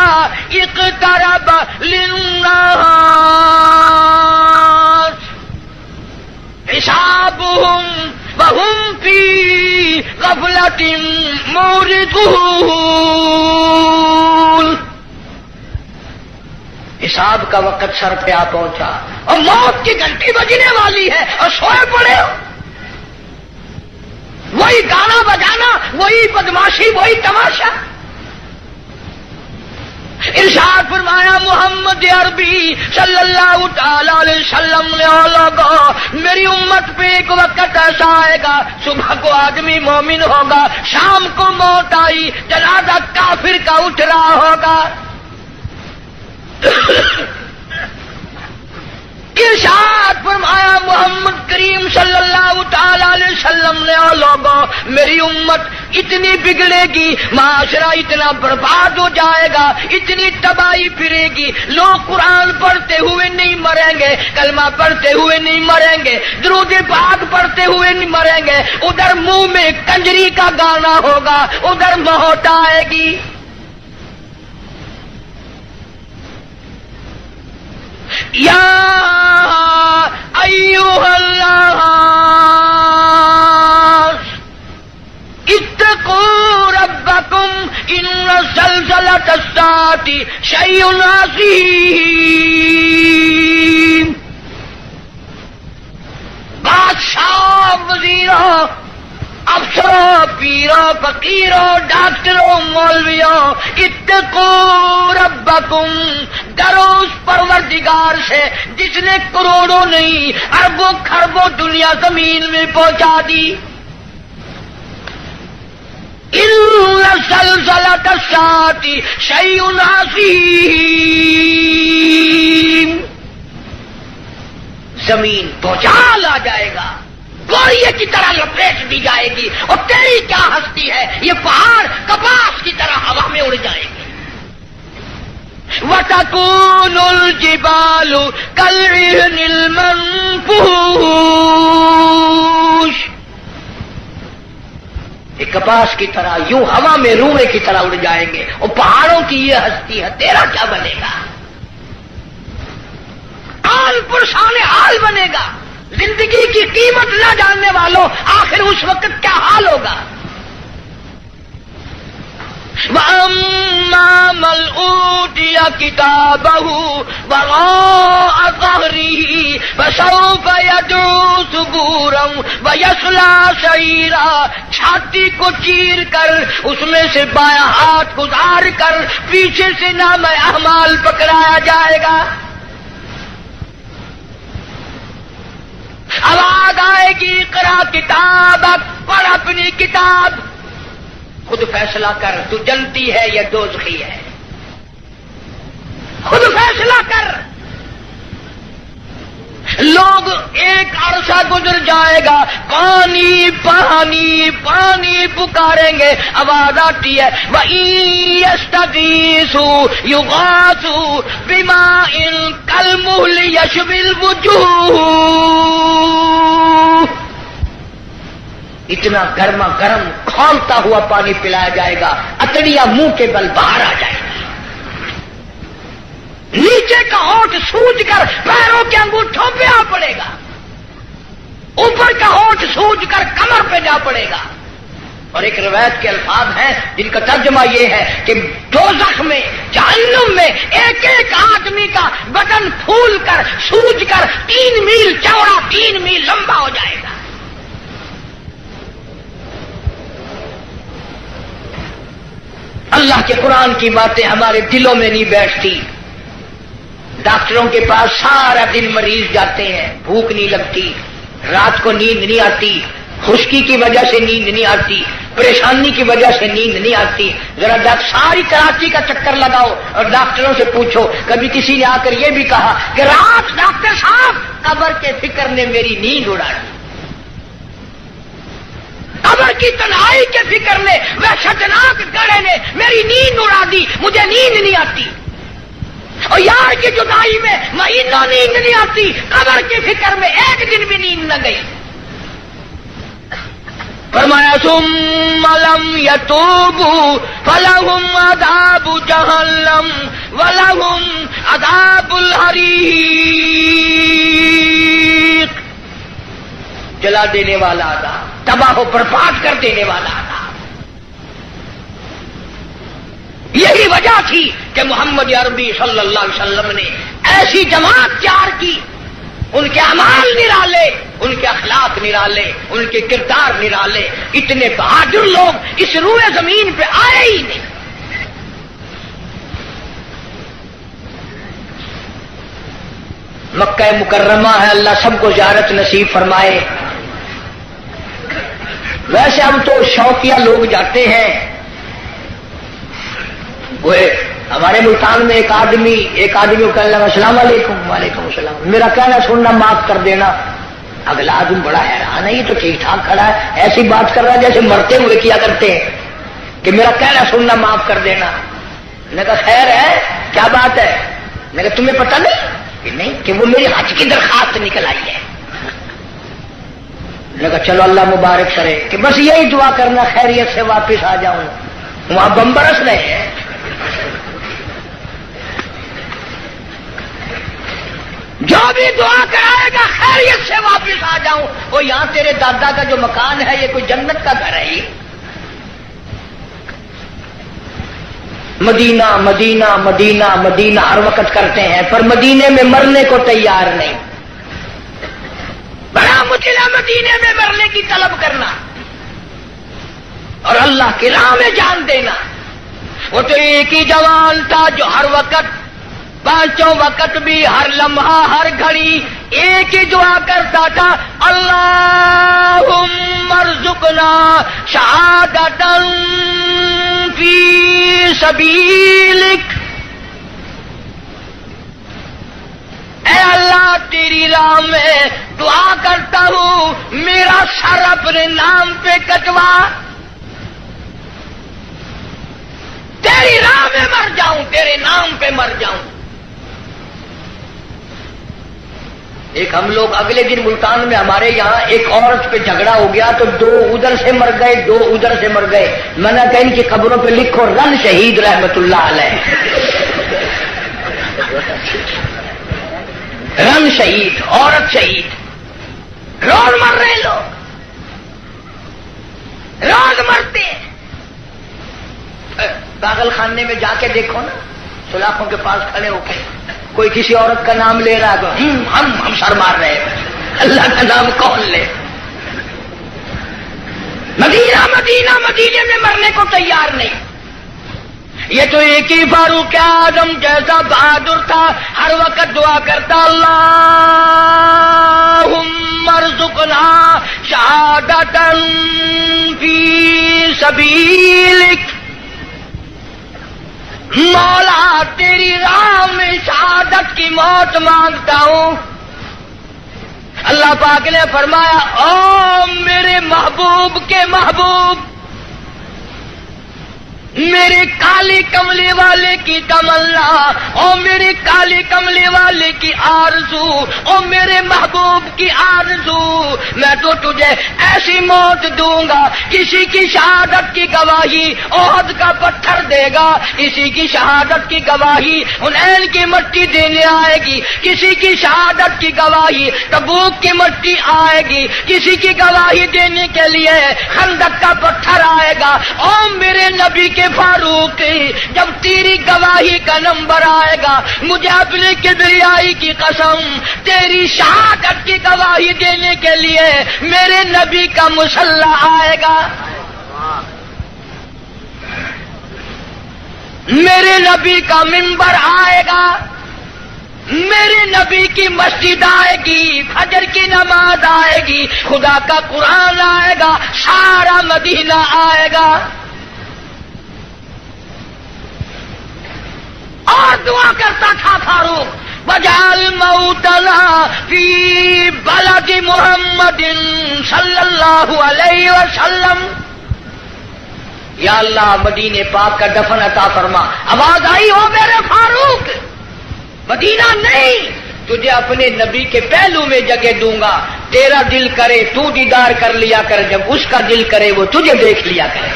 اقترب للناس حسابهم وهم فی غفلة معرضون۔ حساب کا وقت سر پہ آ پہنچا اور موت کی گھنٹی بجنے والی ہے اور سوئے پڑے ہو، وہی گانا بجانا، وہی بدماشی، وہی تماشا۔ ارشاد فرمایا محمد عربی صلی اللہ تعالی علیہ وسلم نے لوگوں، میری امت پہ ایک وقت ایسا آئے گا، صبح کو آدمی مومن ہوگا، شام کو موت آئی، جنازہ کافر کا اٹھ رہا ہوگا۔ ارشاد فرمایا محمد کریم صلی اللہ تعالی علیہ وسلم نے لوگوں، میری امت اتنی بگڑے گی، معاشرہ اتنا برباد ہو جائے گا، اتنی تباہی پھرے گی، لوگ قرآن پڑھتے ہوئے نہیں مریں گے، کلمہ پڑھتے ہوئے نہیں مریں گے، درود پاک پڑھتے ہوئے نہیں مریں گے، ادھر منہ میں کنجری کا گانا ہوگا، ادھر موت آئے گی۔ یا ایھا الناس اتقوا ربکم ان زلزلۃ الساعۃ شیء عظیم۔ بادشاہ، وزیروں، افسروں، پیروں، فقیروں، ڈاکٹروں، مولویوں، اتقوا ربکم، ڈرو اس پروردگار سے جس نے کروڑوں نہیں اربوں خربوں دنیا زمین میں پہنچا دی۔ ان زلزلۃ الساعۃ شیء عظیم، زمین بھوچال آ جائے گا، گوریے کی طرح لپیٹ دی جائے گی، اور تیری کیا ہستی ہے، یہ پہاڑ کپاس کی طرح ہوا میں اڑ جائے گی۔ وَتَكُونُ الْجِبَالُ كَالْعِهْنِ الْمَنفُوشِ، یہ کپاس کی طرح یوں ہوا میں روئے کی طرح اڑ جائیں گے، اور پہاڑوں کی یہ ہستی ہے، تیرا کیا بنے گا؟ حال پرشان حال بنے گا۔ زندگی کی قیمت نہ جاننے والوں، آخر اس وقت کیا حال ہوگا؟ وَأَمَّا مَنْ أُوتِيَ كِتَابَهُ وَرَاءَ ظَهْرِهِ فَسَوْفَ يَدْعُو ثُبُورًا وَيَصْلَىٰ سَعِيرًا، چھاتی کو چیر کر اس میں سے بایاں ہاتھ گزار کر پیچھے سے نام اعمال پکڑایا جائے گا۔ آواز آئے گی، اقرا کتابک، پڑھ اپنی کتاب، خود فیصلہ کر، تو جنتی ہے یا دوزخی ہے، خود فیصلہ کر۔ لوگ ایک عرصہ گزر جائے گا، پانی پانی پانی پکاریں گے، آواز آتی ہے وَإِن يَسْتَغِيثُوا يُغَاثُوا بِمَاءٍ كَالْمُهْلِ يَشْوِي الْوُجُوهَ، اتنا گرما گرم کھولتا ہوا پانی پلایا جائے گا، اتڑیاں منہ کے بل باہر آ جائے گا، نیچے کا ہونٹ سوج کر پیروں کے انگوٹھوں پہ آ پڑے گا، اوپر کا ہونٹ سوج کر کمر پہ جا پڑے گا۔ اور ایک روایت کے الفاظ ہیں جن کا ترجمہ یہ ہے کہ دوزخ میں، جہنم میں ایک ایک آدمی کا بدن پھول کر سوج کر 3 میل چوڑا 3 میل لمبا ہو جائے گا۔ اللہ کے قرآن کی باتیں ہمارے دلوں میں نہیں بیٹھتی۔ ڈاکٹروں کے پاس سارا دن مریض جاتے ہیں، بھوک نہیں لگتی، رات کو نیند نہیں آتی، خشکی کی وجہ سے نیند نہیں آتی، پریشانی کی وجہ سے نیند نہیں آتی۔ ذرا ساری کراچی کا چکر لگاؤ اور ڈاکٹروں سے پوچھو، کبھی کسی نے آ کر یہ بھی کہا کہ رات ڈاکٹر صاحب قبر کے فکر نے میری نیند اڑا دی۔ قبر کی تنہائی کے فکر نے، وحشتناک گڑھے نے میری نیند اڑا دی، مجھے نیند نہیں آتی، اور یار کی جدائی میں مہینوں نیند نہیں آتی، قبر کی فکر میں ایک دن بھی نیند نہ گئی۔ فرمایا ثم لم يتوبوا فلهم عذاب جہنم ولهم عذاب الحریق، جلا دینے والا عذاب، تباہ و برباد کر دینے والا عذاب۔ یہی وجہ تھی کہ محمد عربی صلی اللہ علیہ وسلم نے ایسی جماعت تیار کی، ان کے اعمال نرالے، ان کے اخلاق نرالے، ان کے کردار نرالے، اتنے بہادر لوگ اس روئے زمین پہ آئے ہی نہیں۔ مکہ مکرمہ ہے، اللہ سب کو زیارت نصیب فرمائے۔ ویسے ہم تو شوقیہ لوگ جاتے ہیں۔ وہ ہمارے ملتان میں ایک آدمی کو کہنے لگا السلام علیکم، وعلیکم السلام، میرا کہنا سننا معاف کر دینا۔ اگلا آدمی بڑا حیران ہے، یہ تو ٹھیک ٹھاک کھڑا ہے، ایسی بات کر رہا ہے جیسے مرتے ہوئے کیا کرتے ہیں کہ میرا کہنا سننا معاف کر دینا۔ میں نے کہا خیر ہے، کیا بات ہے؟ میں نے کہا تمہیں پتہ نہیں کہ نہیں کہ وہ میری حج کی درخواست نکل آئی ہے۔ میں نے کہا چلو اللہ مبارک کرے، کہ بس یہی دعا کرنا خیریت سے واپس آ جاؤں۔ وہاں بم برس رہے ہیں۔ جو بھی دعا کرائے گا خیریت سے واپس آ جاؤں۔ وہ یہاں تیرے دادا کا جو مکان ہے یہ کوئی جنت کا گھر ہے؟ مدینہ مدینہ مدینہ مدینہ ہر وقت کرتے ہیں، پر مدینے میں مرنے کو تیار نہیں۔ بڑا مشکل ہے مدینے میں مرنے کی طلب کرنا اور اللہ کی راہ میں جان دینا۔ وہ تو ایک ہی جوان تھا جو ہر وقت، پانچوں وقت بھی، ہر لمحہ ہر گھڑی ایک ہی دعا کرتا تھا، اللہم ارزقنا شہادۃ فی سبیلک۔ اے اللہ تیری راہ میں دعا کرتا ہوں میرا سر اپنے نام پہ کٹوا، تیری راہ میں مر جاؤں، تیرے نام پہ مر جاؤں۔ ایک ہم لوگ اگلے دن ملتان میں ہمارے یہاں ایک عورت پہ جھگڑا ہو گیا تو دو ادھر سے مر گئے، دو ادھر سے مر گئے۔ میں نے کہا ان کی قبروں پہ لکھو رن شہید رحمت اللہ علیہ، رن شہید، عورت شہید۔ روز مر رہے لوگ، روز مرتے ہیں۔ پاگل خانے میں جا کے دیکھو نا، سلاخوں کے پاس کھڑے ہو کے کوئی کسی عورت کا نام لے رہا ہے تو ہم سر مار رہے ہیں، اللہ کا نام کون لے؟ مدینہ مدینہ مدینے میں مرنے کو تیار نہیں۔ یہ تو ایک ہی فاروق اعظم جیسا بہادر تھا، ہر وقت دعا کرتا اللہم ارزقنا شہادۃ فی سبیلک، مولا تیری راہ میں شہادت کی موت مانگتا ہوں۔ اللہ پاک نے فرمایا او میرے محبوب کے محبوب، میرے کالے کملے والے کی تمنا، او میرے کالے کملے والے کی آرزو، او میرے محبوب کی آرزو، میں تو تجھے ایسی موت دوں گا، کسی کی شہادت کی گواہی احد کا پتھر دے گا، کسی کی شہادت کی گواہی حنین کی مٹی دینے آئے گی، کسی کی شہادت کی گواہی تبوک کی مٹی آئے گی، کسی کی گواہی دینے کے لیے خندق کا پتھر آئے گا۔ او میرے نبی کے فاروق، جب تیری گواہی کا نمبر آئے گا، مجھے اپنے کبریائی کی قسم تیری شہادت کی گواہی دینے کے لیے میرے نبی کا مسلح آئے گا، میرے نبی کا منبر آئے گا، میرے نبی کی مسجد آئے گی، فجر کی نماز آئے گی، خدا کا قرآن آئے گا، سارا مدینہ آئے گا۔ اور دعا کرتا تھا فاروق وجعل موتنا فی بلد محمد صلی اللہ اللہ علیہ وسلم، یا اللہ مدینے پاک کا دفن عطا فرما۔ آواز آئی ہو میرے فاروق، مدینہ نہیں، تجھے اپنے نبی کے پہلو میں جگہ دوں گا، تیرا دل کرے تو دیدار کر لیا کر، جب اس کا دل کرے وہ تجھے دیکھ لیا کرے۔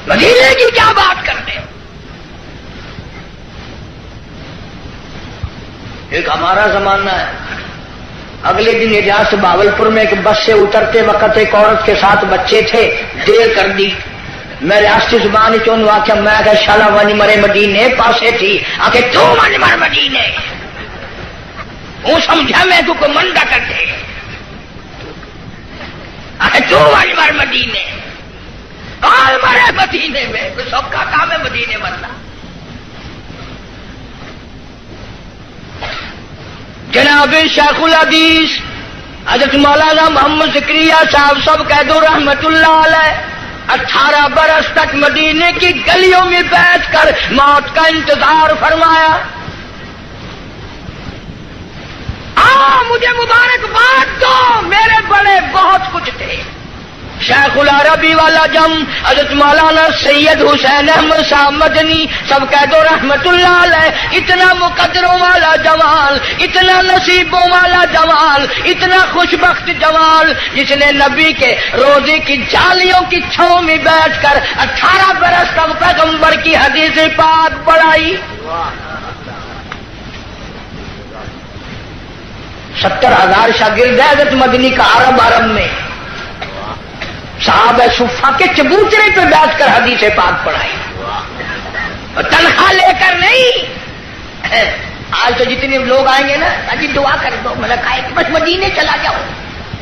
مدینے کی کیا بات کرتے؟ ایک ہمارا زمانہ ہے، اگلے دن اجاز بھاولپور میں ایک بس سے اترتے وقت ایک عورت کے ساتھ بچے تھے، دیر کر دی، میں ریاستی زبان چون واقعہ میں کہ شالا ونج مرے مدینے پاسے تھی، آکے تو ونج مر مدینے، وہ سمجھا میں تو کو منڈا کرتے، آکے تو ونج مر مدینے، کال مرے مدینے میں، سب کا کام ہے مدینے مرنا۔ جناب شیخ الحدیث حضرت مولانا محمد زکریا صاحب سب قید رحمت اللہ علیہ 18 برس تک مدینے کی گلیوں میں بیٹھ کر موت کا انتظار فرمایا۔ مجھے مبارکباد دو، میرے بڑے بہت کچھ تھے، شیخ العربی والا جم حضرت مولانا سید حسین احمد صاحب مدنی سب قید رحمت اللہ علیہ، اتنا مقدروں والا جمال، اتنا نصیبوں والا جمال، اتنا خوش بخت جمال، جس نے نبی کے روزے کی جالیوں کی چھاؤں میں بیٹھ کر 18 برس تک پیغمبر کی حدیث پاک پڑھائی۔ 70,000 شاگرد ہے حضرت مدنی کا عرب میں، صحابہ صفا کے چبوترے پہ بیٹھ کر حدیث پاک پڑھائی، اور تنخواہ لے کر نہیں۔ آج تو جتنے لوگ آئیں گے نا، اجی دعا کر دو، میں نے کہا کہ بس مدینے چلا جاؤ،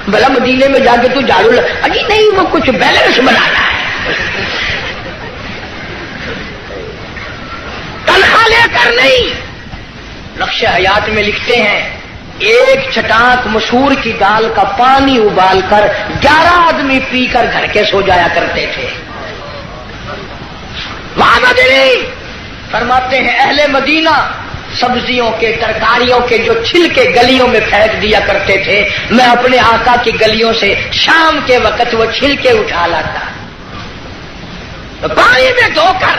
بھلا مدینے میں جا کے تو جھاڑو اجی نہیں، وہ کچھ بیلنس بنانا ہے، تنخواہ لے کر نہیں۔ نقش حیات میں لکھتے ہیں ایک چٹاک مسور کی دال کا پانی ابال کر 11 آدمی پی کر گھر کے سو جایا کرتے تھے۔ وہاں مدنی فرماتے ہیں اہل مدینہ سبزیوں کے ترکاریوں کے جو چھلکے گلیوں میں پھینک دیا کرتے تھے، میں اپنے آقا کی گلیوں سے شام کے وقت وہ چھلکے اٹھا لاتا، پانی میں دھو کر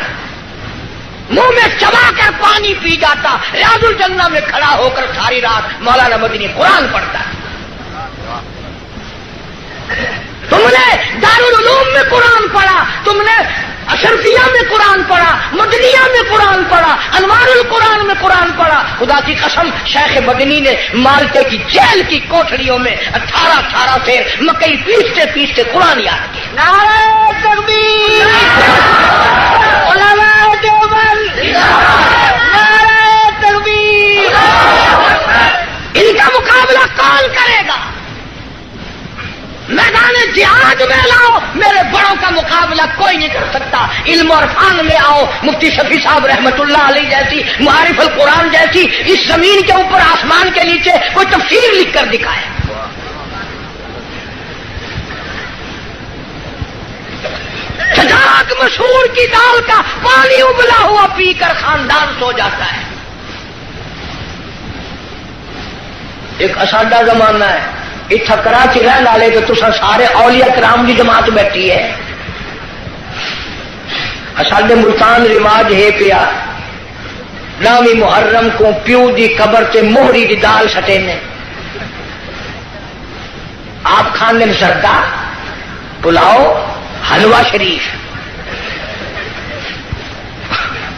منہ میں چبا کر پانی پی جاتا، ریاض الجنہ میں کھڑا ہو کر ساری رات مولانا مدنی قرآن پڑھتا۔ تم نے دارالعلوم میں قرآن پڑھا، تم نے اشرفیہ میں قرآن پڑھا، مدنیہ میں قرآن پڑھا، انوار القرآن میں قرآن پڑھا۔ خدا کی قسم شیخ مدنی نے مالٹے کی جیل کی کوٹھریوں میں 18 سے مکئی پیستے پیستے قرآن یاد کیا۔ نعرہ تکبیر، علماء دیوبند، نعرہ تکبیر۔ ان کا مقابلہ کون کرے گا؟ میدان جہاد میں لاؤ، میرے بڑوں کا مقابلہ کوئی نہیں کر سکتا۔ علم اور فن میں آؤ، مفتی شفیع صاحب رحمت اللہ علیہ جیسی، معارف القرآن جیسی، اس زمین کے اوپر آسمان کے نیچے کوئی تفسیر لکھ کر دکھائے۔ چٹاک مسور کی دال کا پانی ابلا ہوا پی کر خاندان سو جاتا ہے۔ ایک اساڈا زمانہ ہے، اتنا کراچی رہنے والے تو تسا سارے اولیاء کرام کی جماعت بیٹھی ہے۔ ساڈے ملتان رواج ہے پیا، نامی محرم کو پیو دی قبر تے موہری دی دال سٹے نے، آپ کھانے سردا پلاؤ حلوہ شریف۔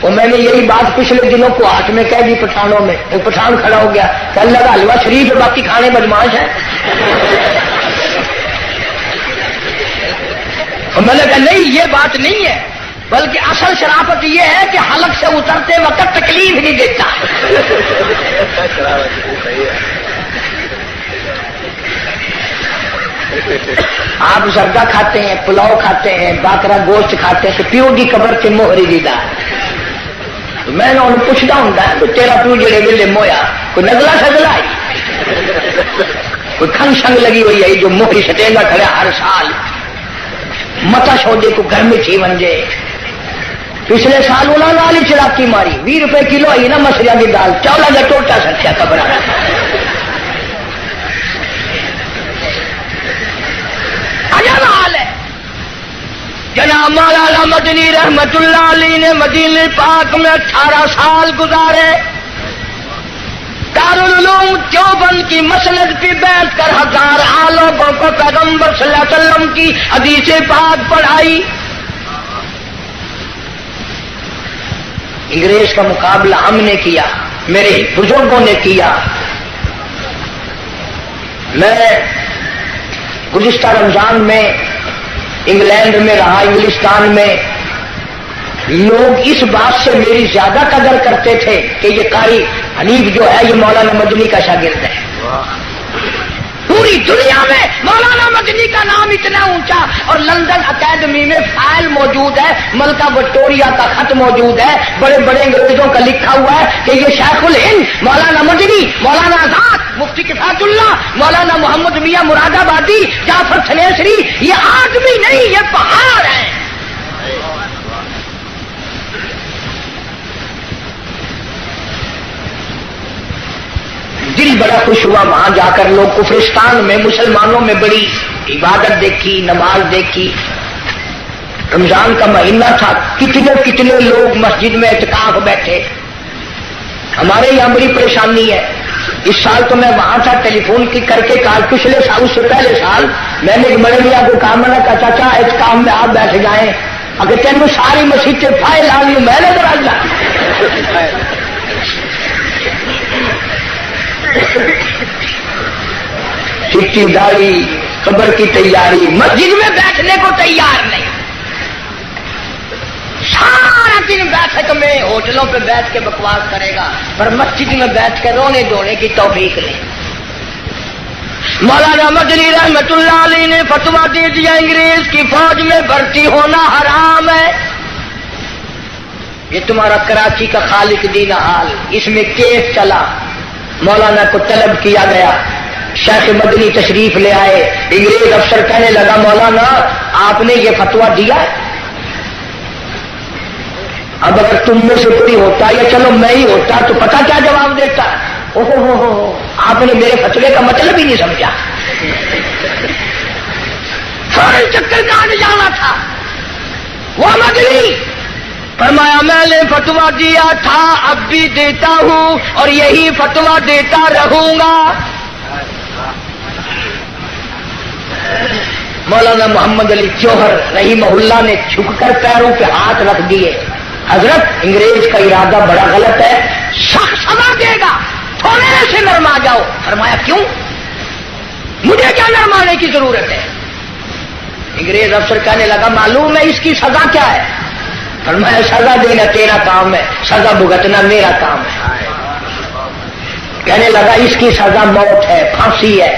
اور میں نے یہی بات پچھلے دنوں کو ہاتھ میں کہہ دی پٹھانوں میں، ایک پٹھان کھڑا ہو گیا کہ اللہ کا حلوہ شریف ہے، باقی کھانے بدماش ہیں۔ اور میں نے کہا نہیں، یہ بات نہیں ہے، بلکہ اصل شرافت یہ ہے کہ حلق سے اترتے وقت تکلیف نہیں دیتا۔ آپ زردہ کھاتے ہیں، پلاؤ کھاتے ہیں، باکرا گوشت کھاتے ہیں، تو پیو کی قبر سے موہری دی دال۔ میں نے انہوں پوچھتا ہوں کہ تیرا پیو جڑے ویلے مویا کوئی نگلا سگلا ہے، کوئی کھنگ شنگ لگی ہوئی ہے جو موہری سٹینگا کھڑا ہر سال متا سودے کو گھر میں تھی ونجے۔ پچھلے سال انہوں نے والی چڑاکی ماری، 20 روپے کلو آئی نا مسریاں کی دال، چولا کا ٹوٹا سکیا قبر۔ جناب مولانا مدنی رحمت اللہ علیہ نے مدینہ پاک میں 18 سال گزارے. دارالعلوم دیوبند کی مسند پہ بیٹھ کر 1000 لوگوں کو پیغمبر صلی اللہ علیہ وسلم کی حدیث پاک پڑھائی. انگریز کا مقابلہ ہم نے کیا، میرے بزرگوں نے کیا. میں گزشتہ رمضان میں انگلینڈ میں رہا، انگلستان میں. لوگ اس بات سے میری زیادہ قدر کرتے تھے کہ یہ قاری حنیف جو ہے یہ مولانا مدنی کا شاگرد ہے. پوری دنیا میں مولانا مدنی کا نام اتنا اونچا، اور لندن اکیڈمی میں فائل موجود ہے، ملکہ وکٹوریہ کا خط موجود ہے، بڑے بڑے انگریزوں کا لکھا ہوا ہے کہ یہ شیخ الہند مولانا مدنی، مولانا آزاد، مفتی کفایت اللہ، مولانا محمد میاں مراد آبادی، جعفر تھنیسری، یہ آدمی نہیں، یہ پہاڑ ہیں. دل بڑا خوش ہوا وہاں جا کر. لوگ کفرستان میں مسلمانوں میں بڑی عبادت دیکھی، نماز دیکھی. رمضان کا مہینہ تھا، کتنے لوگ مسجد میں اعتکاف بیٹھے. ہمارے یہاں بڑی پریشانی ہے. اس سال تو میں وہاں تھا، ٹیلی فون کی کر کے کہا، پچھلے سال اس سے پہلے سال میں نے بڑے میاں کو کہا، میں نے کہا چاچا اعتکاف میں آپ بیٹھ جائیں. اگر تینوں ساری مسجد سے فائل آ لی میں نے درازہ چٹی داڑھی قبر کی تیاری، مسجد میں بیٹھنے کو تیار نہیں. سارا دن بیٹھک میں ہوٹلوں پہ بیٹھ کے بکواس کرے گا، پر مسجد میں بیٹھ کے رونے دھونے کی توفیق نہیں. مولانا مدنی رحمت اللہ علیہ نے فتویٰ دے دیا انگریز کی فوج میں بھرتی ہونا حرام ہے. یہ تمہارا کراچی کا خالق دین حال، اس میں کیس چلا. مولانا کو طلب کیا گیا، شیخ مدنی تشریف لے آئے. انگریز افسر کہنے لگا مولانا آپ نے یہ فتویٰ دیا، اب اگر تم میں سے کوئی ہوتا یا چلو میں ہی ہوتا تو پتہ کیا جواب دیتا. آپ نے میرے فتوے کا مطلب ہی نہیں سمجھا. فوراً چکر کاٹ جانا تھا. وہ مدنی فرمایا میں نے فتویٰ دیا تھا، اب بھی دیتا ہوں اور یہی فتویٰ دیتا رہوں گا. مولانا محمد علی جوہر رحمہ اللہ نے جھک کر پیروں پہ ہاتھ رکھ دیے. حضرت انگریز کا ارادہ بڑا غلط ہے، سخت سزا دے گا، تھوڑے سے نرما جاؤ. فرمایا کیوں؟ مجھے کیا نرمانے کی ضرورت ہے؟ انگریز افسر کہنے لگا معلوم ہے اس کی سزا کیا ہے؟ فرمایا سزا دینا تیرا کام ہے، سزا بھگتنا میرا کام ہے. کہنے لگا اس کی سزا موت ہے، پھانسی ہے.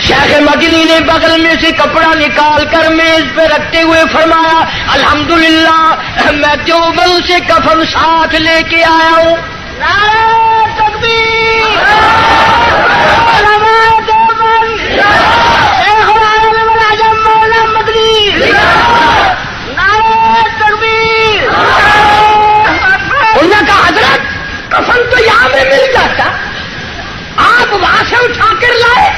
شیخ مدنی نے بغل میں سے کپڑا نکال کر میز پہ رکھتے ہوئے فرمایا الحمدللہ میں دیوبند سے کفن ساتھ لے کے آیا ہوں. نعرہ تکبیر، علماء دیوبند، شیخ العالم العظم مولانا مدنی، نعرہ تکبیر. انہوں نے کہا حضرت کفن تو یہاں میں مل جاتا، آپ وہاں سے اٹھا کر لائے.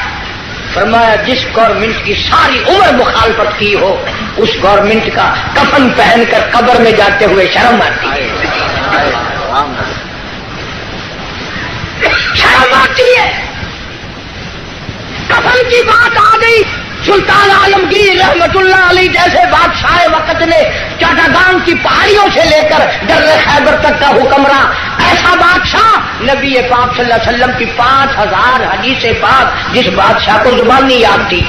فرمایا جس گورنمنٹ کی ساری عمر مخالفت کی ہو اس گورنمنٹ کا کفن پہن کر قبر میں جاتے ہوئے شرم آتی ہے. شرم آتی ہے. کفن کی بات آ گئی. سلطان عالمگیر رحمت اللہ علیہ جیسے بادشاہ وقت نے چاٹاگان کی پہاڑیوں سے لے کر در خیبر تک کا حکمراں، ایسا بادشاہ نبی پاک صلی اللہ علیہ وسلم کی 5000 حدیث پاک جس بادشاہ کو زبان نہیں یاد تھی،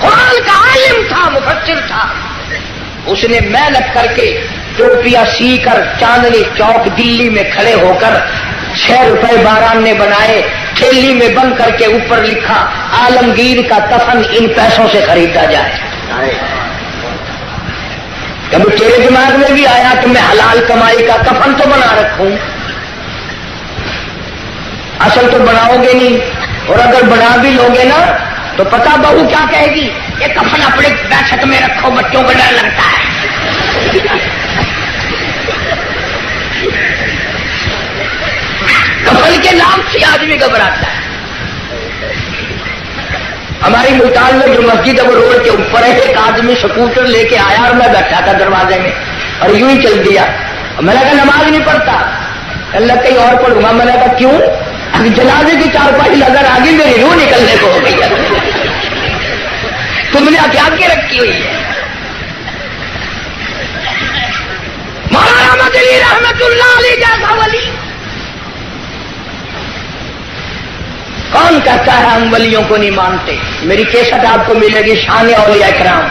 قرآن کا عالم تھا، مفسر تھا، اس نے محنت کر کے ٹوپیاں سی کر چاندنی چوک دلی میں کھڑے ہو کر 6 روپے باران نے بنائے، تھیلی میں بند کر کے اوپر لکھا عالمگیر کا کفن ان پیسوں سے خریدا جائے. کبھی تیرے دماغ میں بھی آیا کہ میں حلال کمائی کا کفن تو بنا رکھوں؟ اصل تو بناؤ گے نہیں، اور اگر بنا بھی لوگے نا تو پتہ بہو کیا کہے گی، یہ کفن اپنے بیٹھک میں رکھو، بچوں کو ڈر لگتا ہے. کفن کے نام سے آدمی گھبراتا ہے. ہماری ملتان میں جو مسجد ہے وہ روڈ کے اوپر ہے. ایک آدمی سکوٹر لے کے آیا اور میں بیٹھا تھا دروازے میں اور یوں ہی چل دیا. میں نے کہا نماز نہیں پڑھتا. اللہ کہیں اور پڑھوں گا. میں نے کہا کیوں؟ ابھی جنازے کی چارپائی نظر آ گئی, میری روح نکلنے کو ہو گئی ہے. تم نے کیا کے رکھی ہوئی ہے. مولانا مدنی رحمت اللہ علیہ جیسا ولی کون کہتا ہے ہم ولیوں کو نہیں مانتے؟ میری کیسٹ آپ کو ملے گی شان اولیاء کرام,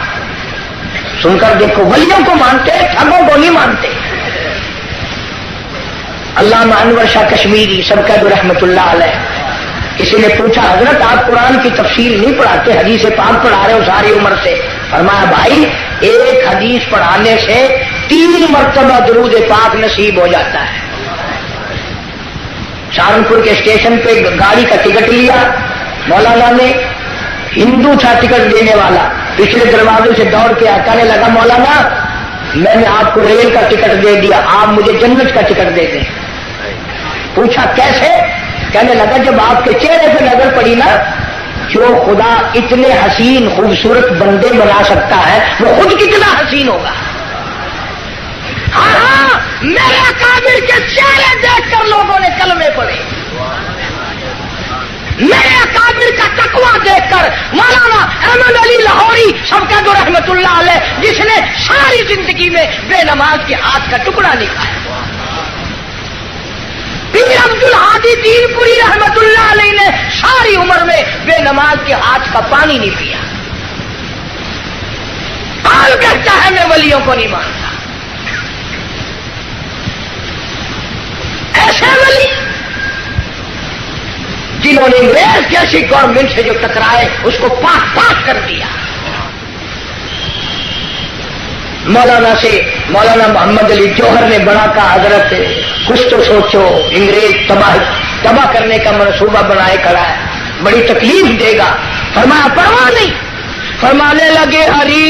سن کر دیکھو. ولیوں کو مانتے, ٹھگوں کو نہیں مانتے. علامہ انور شاہ کشمیری سب کا رحمت اللہ علیہ, کسی نے پوچھا حضرت آپ قرآن کی تفسیر نہیں پڑھاتے, حدیث پاک پڑھا رہے ہو ساری عمر سے؟ فرمایا بھائی ایک حدیث پڑھانے سے 3 مرتبہ درود پاک نصیب ہو جاتا ہے. سہارنپور کے اسٹیشن پہ گاڑی کا ٹکٹ لیا مولانا نے, ہندو تھا ٹکٹ دینے والا, پچھلے دروازے سے دوڑ کے کہنے لگا مولانا میں نے آپ کو ریل کا ٹکٹ دے دیا, آپ مجھے جنت کا ٹکٹ دے دیں. پوچھا کیسے؟ کہنے لگا جب آپ کے چہرے پہ نظر پڑی نا, جو خدا اتنے حسین خوبصورت بندے بنا سکتا ہے وہ خود کتنا حسین ہوگا. ہاں میرے اکابر کے چہرے دیکھ کر لوگوں نے کلمے پڑھے, میرے اکابر کا تقویٰ دیکھ کر. مولانا احمد علی لاہوری سب کا رحمت اللہ علیہ, جس نے ساری زندگی میں بے نماز کے ہاتھ کا ٹکڑا نہیں کھایا. پیر عبد الحادی دین پوری رحمت اللہ علیہ نے ساری عمر میں بے نماز کے ہاتھ کا پانی نہیں پیا. کون کہتا ہے میں ولیوں کو نہیں مانتا؟ ایسے ولی جنہوں نے انگریز جیسی گورنمنٹ سے جو ٹکرائے اس کو پاک پاک کر دیا. مولانا سے مولانا محمد علی جوہر نے بڑا کہا حضرت کچھ تو سوچو, انگریز تباہ کرنے کا منصوبہ بنائے کھڑا ہے, بڑی تکلیف دے گا. فرمایا پرواہ نہیں. فرمانے لگے ہری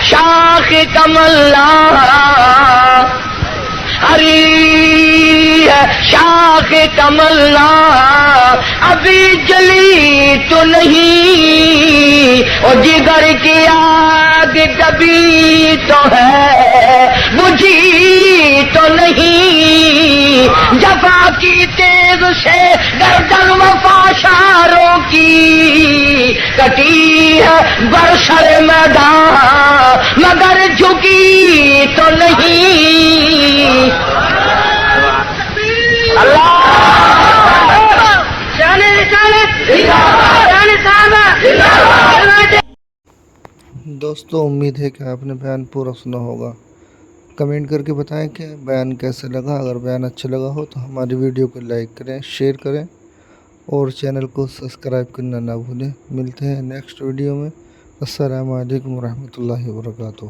شاخ کمل ہری شاخ کمل ابھی جلی تو نہیں, اور جگر کی آگ کبھی تو ہے بجھی تو نہیں. جفا کی تیز سے گردن وفاشاروں کی کٹی ہے برسر میدان مگر جھکی تو نہیں. اللہ دوستو امید ہے کہ آپ نے بیان پورا سنا ہوگا. کمنٹ کر کے بتائیں کہ بیان کیسے لگا. اگر بیان اچھا لگا ہو تو ہماری ویڈیو کو لائک کریں, شیئر کریں اور چینل کو سبسکرائب کرنا نہ بھولیں. ملتے ہیں نیکسٹ ویڈیو میں. السلام علیکم ورحمۃ اللہ وبرکاتہ.